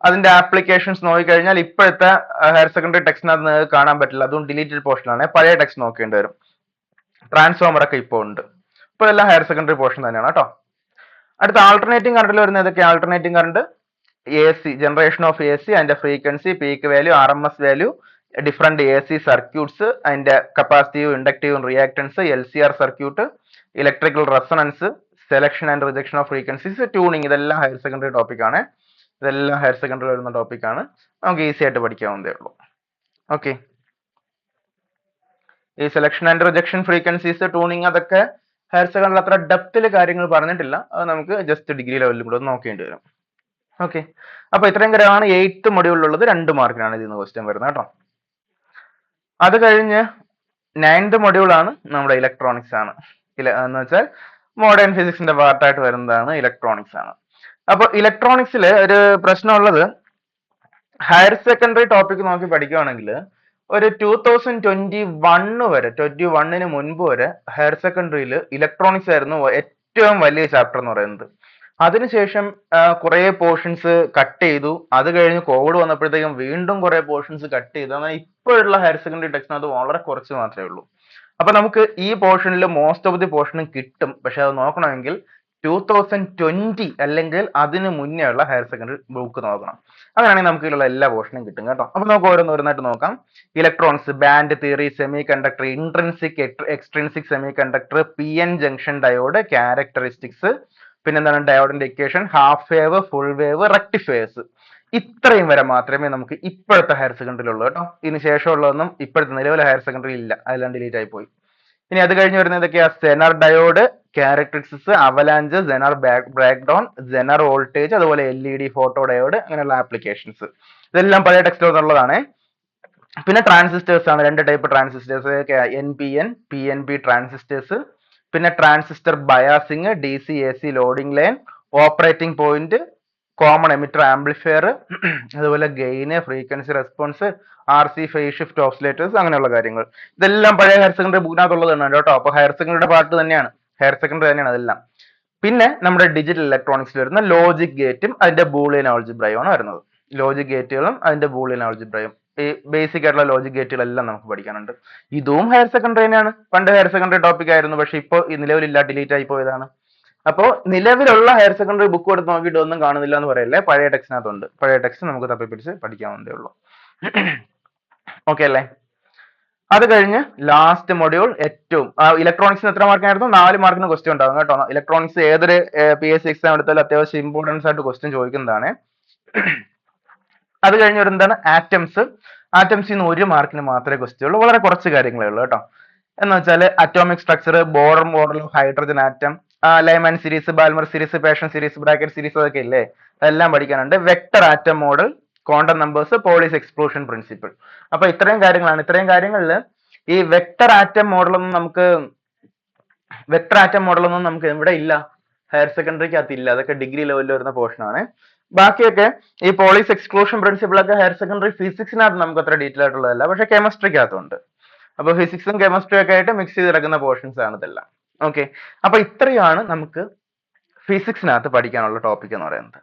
അതിന്റെ ആപ്ലിക്കേഷൻസ് നോക്കിക്കഴിഞ്ഞാൽ ഇപ്പോഴത്തെ ഹയർ സെക്കൻഡറി ടെക്സ്റ്റിനകത്ത് നിങ്ങൾക്ക് കാണാൻ പറ്റില്ല. അതും ഡിലീറ്റഡ് പോർഷനാണ്. പഴയ ടെക്സ്റ്റ് നോക്കേണ്ടി വരും. ട്രാൻസ്ഫോമർ ഒക്കെ ഇപ്പോൾ ഉണ്ട്. ഇപ്പൊ എല്ലാം ഹയർ സെക്കൻഡറി പോർഷൻ തന്നെയാണ് കേട്ടോ. അടുത്ത ആൾട്ടർനേറ്റിംഗ് കറണ്ടിൽ വരുന്ന ഏതൊക്കെ? Alternating current, A C, generation of A C, അതിന്റെ frequency, peak value, RMS value, different A C circuits, അതിന്റെ capacitive, inductive, reactance, LCR circuit, electrical resonance, selection and rejection of frequencies, tuning, ഇതെല്ലാം higher secondary topic ആണ്. ഇതെല്ലാം higher secondary വരുന്ന topic ആണ്. നമുക്ക് easy ആയിട്ട് പഠിക്കാവുന്നതേ ഉള്ളൂ. ഓക്കെ, ഈ selection and rejection, frequencies, tuning, അതൊക്കെ ഹയർ സെക്കൻഡറി അത്ര ഡെപ്തിൽ കാര്യങ്ങൾ പറഞ്ഞിട്ടില്ല. അത് നമുക്ക് ജസ്റ്റ് ഡിഗ്രി ലെവലിലും കൂടെ നോക്കേണ്ടി വരും. ഓക്കെ, അപ്പൊ ഇത്രയും കാര്യമാണ് 8th മൊഡ്യൂളിലുള്ളത്. 2 മാർക്കിനാണ് ഇതിൽ നിന്ന് ക്വസ്റ്റ്യൻ വരുന്നത് കേട്ടോ. അത് കഴിഞ്ഞ് 9th മൊഡ്യൂളാണ് നമ്മുടെ ഇലക്ട്രോണിക്സ് ആണ്. എന്ന് വെച്ചാൽ മോഡേൺ ഫിസിക്സിന്റെ പാർട്ടായിട്ട് വരുന്നതാണ് ഇലക്ട്രോണിക്സ് ആണ്. അപ്പൊ ഇലക്ട്രോണിക്സിൽ ഒരു പ്രശ്നമുള്ളത്, ഹയർ സെക്കൻഡറി ടോപ്പിക് നോക്കി പഠിക്കുകയാണെങ്കിൽ ഒരു 2021 വരെ, 21 മുൻപ് വരെ ഹയർ സെക്കൻഡറിയിൽ ഇലക്ട്രോണിക്സ് ആയിരുന്നു ഏറ്റവും വലിയ ചാപ്റ്റർ എന്ന് പറയുന്നത്. അതിനുശേഷം കുറെ പോർഷൻസ് കട്ട് ചെയ്തു. അത് കഴിഞ്ഞ് കോവിഡ് വന്നപ്പോഴത്തേക്കും വീണ്ടും കുറെ പോർഷൻസ് കട്ട് ചെയ്തു. അങ്ങനെ ഇപ്പോഴുള്ള ഹയർ സെക്കൻഡറി ടെക്സ്റ്റിനകത്ത് വളരെ കുറച്ച് മാത്രമേ ഉള്ളൂ. അപ്പൊ നമുക്ക് ഈ പോർഷനിൽ മോസ്റ്റ് ഓഫ് ദി പോർഷനും കിട്ടും. പക്ഷെ അത് നോക്കണമെങ്കിൽ 2020 അല്ലെങ്കിൽ അതിന് മുന്നേ ഉള്ള ഹയർ സെക്കൻഡറി ബുക്ക് നോക്കണം. അങ്ങനെയാണെങ്കിൽ നമുക്ക് ഇതിലുള്ള എല്ലാ പോർഷനും കിട്ടും കേട്ടോ. അപ്പൊ നമുക്ക് ഓരോന്നോരോന്നായിട്ട് നോക്കാം. Electronics, band theory, semi conductor, intrinsic extrinsic semi conductor, P N junction diode, characteristics, പിന്നെന്താണ് ഡയോഡിന്റെ equation, half wave, full wave, rectifiers. ഇത്രയും വരെ മാത്രമേ നമുക്ക് ഇപ്പോഴത്തെ ഹയർ സെക്കൻഡറിയിൽ ഉള്ളൂ കേട്ടോ. ഇതിന് ശേഷമുള്ളതൊന്നും ഇപ്പോഴത്തെ നിലവിലെ ഹയർ സെക്കൻഡറി ഇല്ല, അതെല്ലാം ഡിലീറ്റ് ആയി പോയി. ഇനി അത് കഴിഞ്ഞ് വരുന്നത് എന്തൊക്കെയാ? Zener diode, characteristics, avalanche, zener breakdown, zener voltage, അതുപോലെ LED, ഫോട്ടോ ഡയോഡ്, അങ്ങനെയുള്ള ആപ്ലിക്കേഷൻസ്. ഇതെല്ലാം പഴയ ടെക്സ്റ്റിൽ ഉള്ളതാണ്. പിന്നെ ട്രാൻസിസ്റ്റേഴ്സ് ആണ്, 2 type transistors, NPN, PNP transistors, പിന്നെ transistor biasing, DC AC loading line, operating point, common emitter amplifier, അതുപോലെ gain, frequency response, RC phase shift oscillators, അങ്ങനെയുള്ള കാര്യങ്ങൾ. ഇതെല്ലാം പഴയ ഹയർ സെക്കൻഡറി ബുക്കിനകത്തുള്ളതാണ് കേട്ടോ. അപ്പൊ ഹയർ സെക്കൻഡറിയുടെ പാർട്ട് തന്നെയാണ്, ഹയർ സെക്കൻഡറി തന്നെയാണ് അതെല്ലാം. പിന്നെ നമ്മുടെ ഡിജിറ്റൽ ഇലക്ട്രോണിക്സിൽ വരുന്ന ലോജിക് ഗേറ്റും അതിന്റെ ബൂളിയൻ ആൾജിബ്രയുമാണ് വരുന്നത്. ലോജിക് ഗേറ്റുകളും അതിന്റെ ബൂളിയൻ ആൾജിബ്രയും, ഈ ബേസിക് ആയിട്ടുള്ള ലോജിക് ഗേറ്റുകളെല്ലാം നമുക്ക് പഠിക്കാനുണ്ട്. ഇതും ഹയർ സെക്കൻഡറി തന്നെയാണ്, പണ്ട് ഹയർ സെക്കൻഡറി ടോപ്പിക് ആയിരുന്നു, പക്ഷെ ഇപ്പോൾ ഈ നിലവിലില്ല, ഡിലീറ്റ് ആയി പോയതാണ്. അപ്പോൾ നിലവിലുള്ള ഹയർ സെക്കൻഡറി ബുക്ക് എടുത്ത് നോക്കിയിട്ട് ഒന്നും കാണുന്നില്ല എന്ന് പറയല്ലേ, പഴയ ടെക്സ്റ്റിനകത്തുണ്ട്. പഴയ ടെക്സ്റ്റ് നമുക്ക് തപ്പിപ്പിടിച്ച് പഠിക്കാവുന്നതേ ഉള്ളൂ. ഓക്കെ അല്ലേ? അത് കഴിഞ്ഞ് ലാസ്റ്റ് മൊഡ്യൂൾ ഏറ്റവും, ഇലക്ട്രോണിക്സിന് എത്ര മാർക്കിനായിരുന്നു? 4 മാർക്കിന് ക്വസ്റ്റ്യൻ ഉണ്ടാകും കേട്ടോ. ഇലക്ട്രോണിക്സ് ഏതൊരു PSC എക്സാം എടുത്താലും അത്യാവശ്യം ഇമ്പോർട്ടൻസ് ആയിട്ട് ക്വസ്റ്റ്യൻ ചോദിക്കുന്നതാണ്. അത് കഴിഞ്ഞ് എന്താണ്? ആറ്റംസ്. ആറ്റംസിൽ നിന്ന് 1 മാർക്കിന് മാത്രമേ ക്വസ്റ്റ്യൻ ഉള്ളൂ, വളരെ കുറച്ച് കാര്യങ്ങളേ ഉള്ളൂ കേട്ടോ. എന്ന് വെച്ചാൽ atomic structure, Bohr model of hydrogen atom, Lyman series, Balmer series, passion series, bracket series, അതൊക്കെ ഇല്ലേ, അതെല്ലാം പഠിക്കാനുണ്ട്. Vector atom model, quantum numbers, Pauli's explosion principle. അപ്പൊ ഇത്രയും കാര്യങ്ങളാണ്. ഇത്രയും കാര്യങ്ങളിൽ ഈ വെക്ടർ ആറ്റം മോഡലൊന്നും നമുക്ക് ഇവിടെ ഇല്ല, ഹയർ സെക്കൻഡറിക്ക് അകത്ത് ഇല്ല. അതൊക്കെ ഡിഗ്രി ലെവലിൽ വരുന്ന പോർഷൻ ആണ്. ബാക്കിയൊക്കെ ഈ പോളീസ് എക്സ്ക്ലൂഷൻ പ്രിൻസിപ്പിൾ ഒക്കെ ഹയർ സെക്കൻഡറി ഫിസിക്സിനകത്ത് നമുക്ക് അത്ര ഡീറ്റെയിൽ ആയിട്ടുള്ളതല്ല, പക്ഷെ കെമിസ്ട്രിക്കകത്തുണ്ട്. അപ്പൊ ഫിസിക്സും കെമിസ്ട്രിയും ഒക്കെ ആയിട്ട് മിക്സ് ചെയ്ത് കിടക്കുന്ന പോർഷൻസ് ആണ് ഇതെല്ലാം. ഓക്കെ, അപ്പൊ ഇത്രയാണ് നമുക്ക് ഫിസിക്സിനകത്ത് പഠിക്കാനുള്ള ടോപ്പിക് എന്ന് പറയുന്നത്.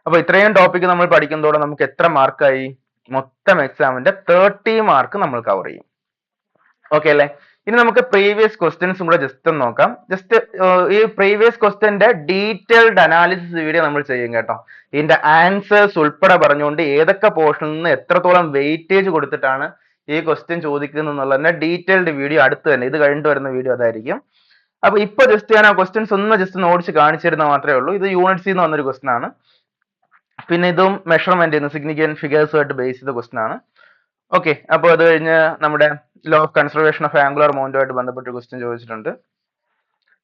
അപ്പൊ ഇത്രയും ടോപ്പിക് നമ്മൾ പഠിക്കുന്നതോടെ നമുക്ക് എത്ര മാർക്കായി? മൊത്തം എക്സാമിന്റെ 30 മാർക്ക് നമ്മൾ കവർ ചെയ്യും. ഓക്കെ അല്ലേ? ഇനി നമുക്ക് പ്രീവിയസ് ക്വസ്റ്റ്യൻസും കൂടെ ജസ്റ്റ് ഒന്ന് നോക്കാം. ജസ്റ്റ് ഈ പ്രീവിയസ് ക്വസ്റ്റ്യന്റെ ഡീറ്റെയിൽഡ് അനാലിസിസ് വീഡിയോ നമ്മൾ ചെയ്യും കേട്ടോ. ഇതിന്റെ ആൻസേഴ്സ് ഉൾപ്പെടെ പറഞ്ഞുകൊണ്ട് ഏതൊക്കെ പോർഷനിൽ നിന്ന് എത്രത്തോളം വെയിറ്റേജ് കൊടുത്തിട്ടാണ് ഈ ക്വസ്റ്റ്യൻ ചോദിക്കുന്നത് എന്നുള്ളതിന്റെ ഡീറ്റെയിൽഡ് വീഡിയോ അടുത്ത് തന്നെ, ഇത് കഴിഞ്ഞിട്ട് വരുന്ന വീഡിയോ അതായിരിക്കും. അപ്പൊ ഇപ്പൊ ജസ്റ്റ് ഞാൻ ആ ക്വസ്റ്റ്യൻസ് ഒന്ന് ജസ്റ്റ് ഓടിച്ച് കാണിച്ചു തരുന്ന മാത്രമേ ഉള്ളൂ. ഇത് യൂണിറ്റ്സിൽ നിന്ന് വന്നൊരു ക്വസ്റ്റ്യൻ ആണ്. പിന്നെ ഇതും മെഷർമെന്റ് സിഗ്നിഫിക്കന്റ് ഫിഗേഴ്സുമായിട്ട് ബേസ് ചെയ്ത ക്വസ്റ്റ്യൻ ആണ്. ഓക്കെ, അപ്പോൾ അത് കഴിഞ്ഞ് നമ്മുടെ law of conservation of angular മൊമെന്റുമായിട്ട് ബന്ധപ്പെട്ട ക്വസ്റ്റ്യൻ ചോദിച്ചിട്ടുണ്ട്.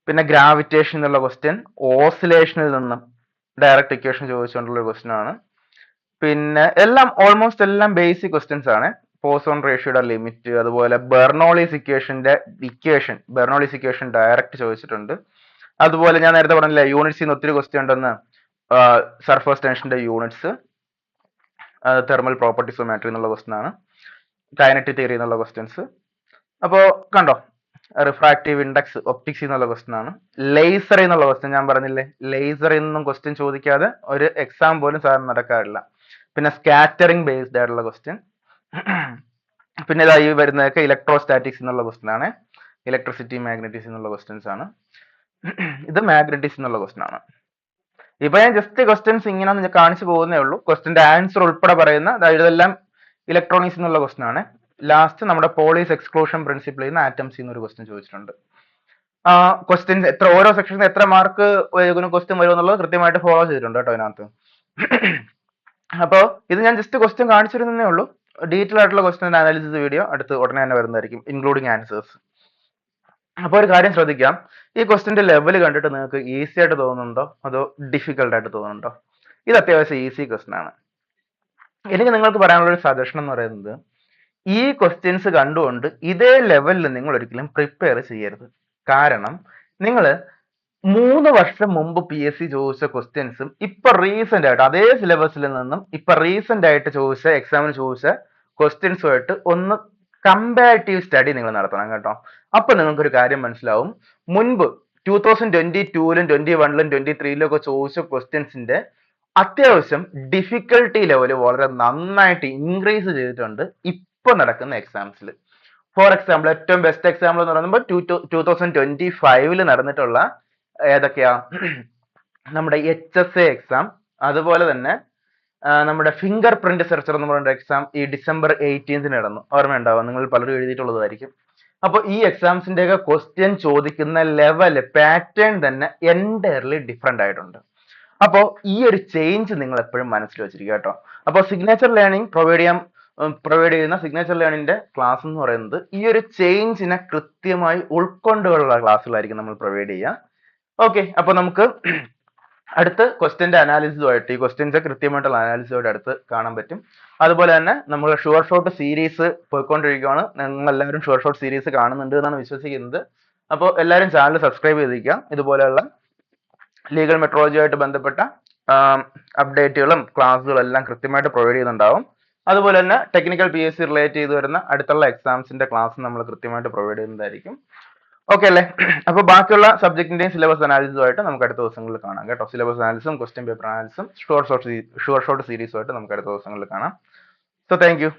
പിന്നെ ഗ്രാവിറ്റേഷൻ എന്നുള്ള ക്വസ്റ്റ്യൻ, ഓസിലേഷനിൽ നിന്നും ഡയറക്റ്റ് ഇക്വേഷൻ ചോദിച്ചുകൊണ്ടുള്ള ക്വസ്റ്റ്യൻ ആണ്. പിന്നെ എല്ലാം ഓൾമോസ്റ്റ് എല്ലാം ബേസിക് ക്വസ്റ്റ്യൻസ് ആണ്. പോസോൺ റേഷ്യോയുടെ ലിമിറ്റ്, അതുപോലെ ബെർണോളിസ് ഇക്വേഷൻ ഡയറക്റ്റ് ചോദിച്ചിട്ടുണ്ട്. അതുപോലെ ഞാൻ നേരത്തെ പറഞ്ഞില്ലേ യൂണിറ്റ്സിൽ നിന്ന് ഒത്തിരി ക്വസ്റ്റ്യൻ ഉണ്ടെന്ന്. സർഫേസ് ടെൻഷന്റെ units, thermal properties of matter എന്നുള്ള ക്വസ്റ്റ്യൻ ആണ്. കൈനറ്റിക് തിയറി എന്നുള്ള ക്വസ്റ്റ്യൻസ്. അപ്പോ കണ്ടോ, റിഫ്രാക്റ്റീവ് ഇൻഡെക്സ് ഒപ്റ്റിക്സ് എന്നുള്ള ക്വസ്റ്റ്യൻ ആണ്. ലേസർ എന്നുള്ള ക്വസ്റ്റ്യൻ ഞാൻ പറഞ്ഞില്ലേ, ലേസറിൽ നിന്നും ക്വസ്റ്റ്യൻ ചോദിക്കാതെ ഒരു എക്സാം പോലും സാധാരണ നടക്കാറില്ല. പിന്നെ സ്കാറ്ററിംഗ് ബേസ്ഡ് ആയിട്ടുള്ള ക്വസ്റ്റ്യൻ. പിന്നെ ഇതായി വരുന്നതൊക്കെ ഇലക്ട്രോസ്റ്റാറ്റിക്സ് എന്നുള്ള ക്വസ്റ്റ്യൻ ആണ്. ഇലക്ട്രിസിറ്റി, മാഗ്നറ്റിക്സ് എന്നുള്ള ക്വസ്റ്റ്യൻസ് ആണ്. ഇത് മാഗ്നറ്റിക്സ് എന്നുള്ള ക്വസ്റ്റ്യൻ ആണ്. ഇപ്പൊ ഞാൻ ജസ്റ്റ് ക്വസ്റ്റ്യൻസ് ഇങ്ങനെ കാണിച്ചു പോകുന്നേ ഉള്ളൂ. ക്വസ്റ്റ്യന്റെ ആൻസർ ഉൾപ്പെടെ പറയുന്ന ഇതെല്ലാം ഇലക്ട്രോണിക്സ് എന്നുള്ള ക്വസ്റ്റ്യൻ ആണ്. ലാസ്റ്റ് നമ്മുടെ പോളീസ് എക്സ്ക്ലൂഷൻ പ്രിൻസിപ്പിളിൽ നിന്ന് ആറ്റംസിൽ നിന്ന് ഒരു ക്വസ്റ്റ്യൻ ചോദിച്ചിട്ടുണ്ട്. ക്വസ്റ്റ്യൻസ് എത്ര, ഓരോ സെക്ഷനിൽ എത്ര മാർക്ക് ക്വസ്റ്റ്യൻ വരും എന്നുള്ളത് കൃത്യമായിട്ട് ഫോളോ ചെയ്തിട്ടുണ്ട് കേട്ടോ അതിനകത്ത്. അപ്പോൾ ഇത് ഞാൻ ജസ്റ്റ് ക്വസ്റ്റ്യൻ കാണിച്ചിരുന്നേ ഉള്ളൂ. ഡീറ്റെയിൽ ആയിട്ടുള്ള ക്വസ്റ്റ്യൻ അനാലിസിസ് വീഡിയോ അടുത്ത് ഉടനെ തന്നെ വരുന്നതായിരിക്കും, ഇൻക്ലൂഡിങ് ആൻസേഴ്സ്. അപ്പോൾ ഒരു കാര്യം ശ്രദ്ധിക്കാം, ഈ ക്വസ്റ്റ്യന്റെ ലെവൽ കണ്ടിട്ട് നിങ്ങൾക്ക് ഈസി ആയിട്ട് തോന്നുന്നുണ്ടോ അതോ ഡിഫിക്കൽട്ട് ആയിട്ട് തോന്നുന്നുണ്ടോ? ഇത് അത്യാവശ്യം ഈസി ക്വസ്റ്റൻ ആണ്. എനിക്ക് നിങ്ങൾക്ക് പറയാനുള്ള ഒരു സജഷൻ എന്ന് പറയുന്നത്, ഈ ക്വസ്റ്റ്യൻസ് കണ്ടുകൊണ്ട് ഇതേ ലെവലിൽ നിങ്ങൾ ഒരിക്കലും പ്രിപ്പയർ ചെയ്യരുത്. കാരണം നിങ്ങൾ 3 വർഷം മുമ്പ് PSC ചോദിച്ച ക്വസ്റ്റ്യൻസും ഇപ്പൊ റീസെന്റ് ആയിട്ട് അതേ സിലബസിൽ നിന്നും ഇപ്പൊ റീസെന്റ് ആയിട്ട് ചോദിച്ച എക്സാമിന് ചോദിച്ച ക്വസ്റ്റ്യൻസുമായിട്ട് ഒന്ന് കമ്പാരിറ്റീവ് സ്റ്റഡി നിങ്ങൾ നടത്തണം കേട്ടോ. അപ്പൊ നിങ്ങൾക്കൊരു കാര്യം മനസ്സിലാവും. മുൻപ് 2022-ലും 2021-ലും 2023-ലും ഒക്കെ ചോദിച്ച ക്വസ്റ്റ്യൻസിന്റെ അത്യാവശ്യം ഡിഫിക്കൽട്ടി ലെവൽ വളരെ നന്നായിട്ട് ഇൻക്രീസ് ചെയ്തിട്ടുണ്ട് ഇപ്പൊ നടക്കുന്ന എക്സാംസിൽ. ഫോർ എക്സാമ്പിൾ, ഏറ്റവും ബെസ്റ്റ് എക്സാമ്പിൾ എന്ന് പറയുമ്പോൾ 2025 നടന്നിട്ടുള്ള ഏതൊക്കെയാ, നമ്മുടെ HSA എക്സാം, അതുപോലെ തന്നെ നമ്മുടെ ഫിംഗർ പ്രിന്റ് സെർച്ചർ എന്ന് പറയുന്ന എക്സാം ഈ December 18 നടന്നു. ഓർമ്മയുണ്ടാവും, നിങ്ങൾ പലരും എഴുതിയിട്ടുള്ളതായിരിക്കും. അപ്പോൾ ഈ എക്സാംസിന്റെ ഒക്കെ ക്വസ്റ്റ്യൻ ചോദിക്കുന്ന ലെവൽ പാറ്റേൺ തന്നെ എൻറ്റയർലി ഡിഫറെന്റ് ആയിട്ടുണ്ട്. അപ്പോൾ ഈ ഒരു ചേഞ്ച് നിങ്ങൾ എപ്പോഴും മനസ്സിൽ വെച്ചിരിക്കുക കേട്ടോ. അപ്പോൾ സിഗ്നേച്ചർ ലേണിംഗ് പ്രൊവൈഡ് ചെയ്യുന്ന സിഗ്നേച്ചർ ലേണിംഗിന്റെ ക്ലാസ് എന്ന് പറയുന്നത് ഈ ഒരു ചേഞ്ചിനെ കൃത്യമായി ഉൾക്കൊണ്ടുള്ള ക്ലാസ്സുകളായിരിക്കും നമ്മൾ പ്രൊവൈഡ് ചെയ്യുക. ഓക്കെ, അപ്പൊ നമുക്ക് അടുത്ത ക്വസ്റ്റ്യന്റെ അനാലിസിസുമായിട്ട്, ഈ ക്വസ്റ്റ്യൻസ് കൃത്യമായിട്ടുള്ള അനാലിസിസുമായിട്ട് അടുത്ത് കാണാൻ പറ്റും. അതുപോലെ തന്നെ നമ്മൾ ഷുവർ ഷോട്ട് സീരീസ് പോയിക്കൊണ്ടിരിക്കുകയാണ്. നിങ്ങൾ എല്ലാവരും ഷുവർ ഷോട്ട് സീരീസ് കാണുന്നുണ്ട് എന്നാണ് വിശ്വസിക്കുന്നത്. അപ്പോൾ എല്ലാവരും ചാനൽ സബ്സ്ക്രൈബ് ചെയ്തിരിക്കുക. ഇതുപോലെയുള്ള ലീഗൽ മെട്രോളജിയുമായിട്ട് ബന്ധപ്പെട്ട അപ്ഡേറ്റുകളും ക്ലാസ്സുകളും എല്ലാം കൃത്യമായിട്ട് പ്രൊവൈഡ് ചെയ്യുന്നുണ്ടാവും. അതുപോലെ തന്നെ ടെക്നിക്കൽ PSC റിലേറ്റ് ചെയ്ത് വരുന്ന അടുത്തുള്ള എക്സാംസിന്റെ ക്ലാസ് നമ്മൾ കൃത്യമായിട്ട് പ്രൊവൈഡ് ചെയ്യുന്നതായിരിക്കും. ഓക്കെ അല്ലേ? അപ്പൊ ബാക്കിയുള്ള സബ്ജക്റ്റിന്റെയും സിലബസ് അനാലിസുമായിട്ട് നമുക്ക് അടുത്ത ദിവസങ്ങളിൽ കാണാം കേട്ടോ. സിലബസ് അനാലിസും ക്വസ്റ്റ്യൻ പേപ്പർ അനാലിസും ഷുവർ ഷോട്ട് സീരീസുമായിട്ട് നമുക്ക് അടുത്ത ദിവസങ്ങളിൽ കാണാം. So thank U.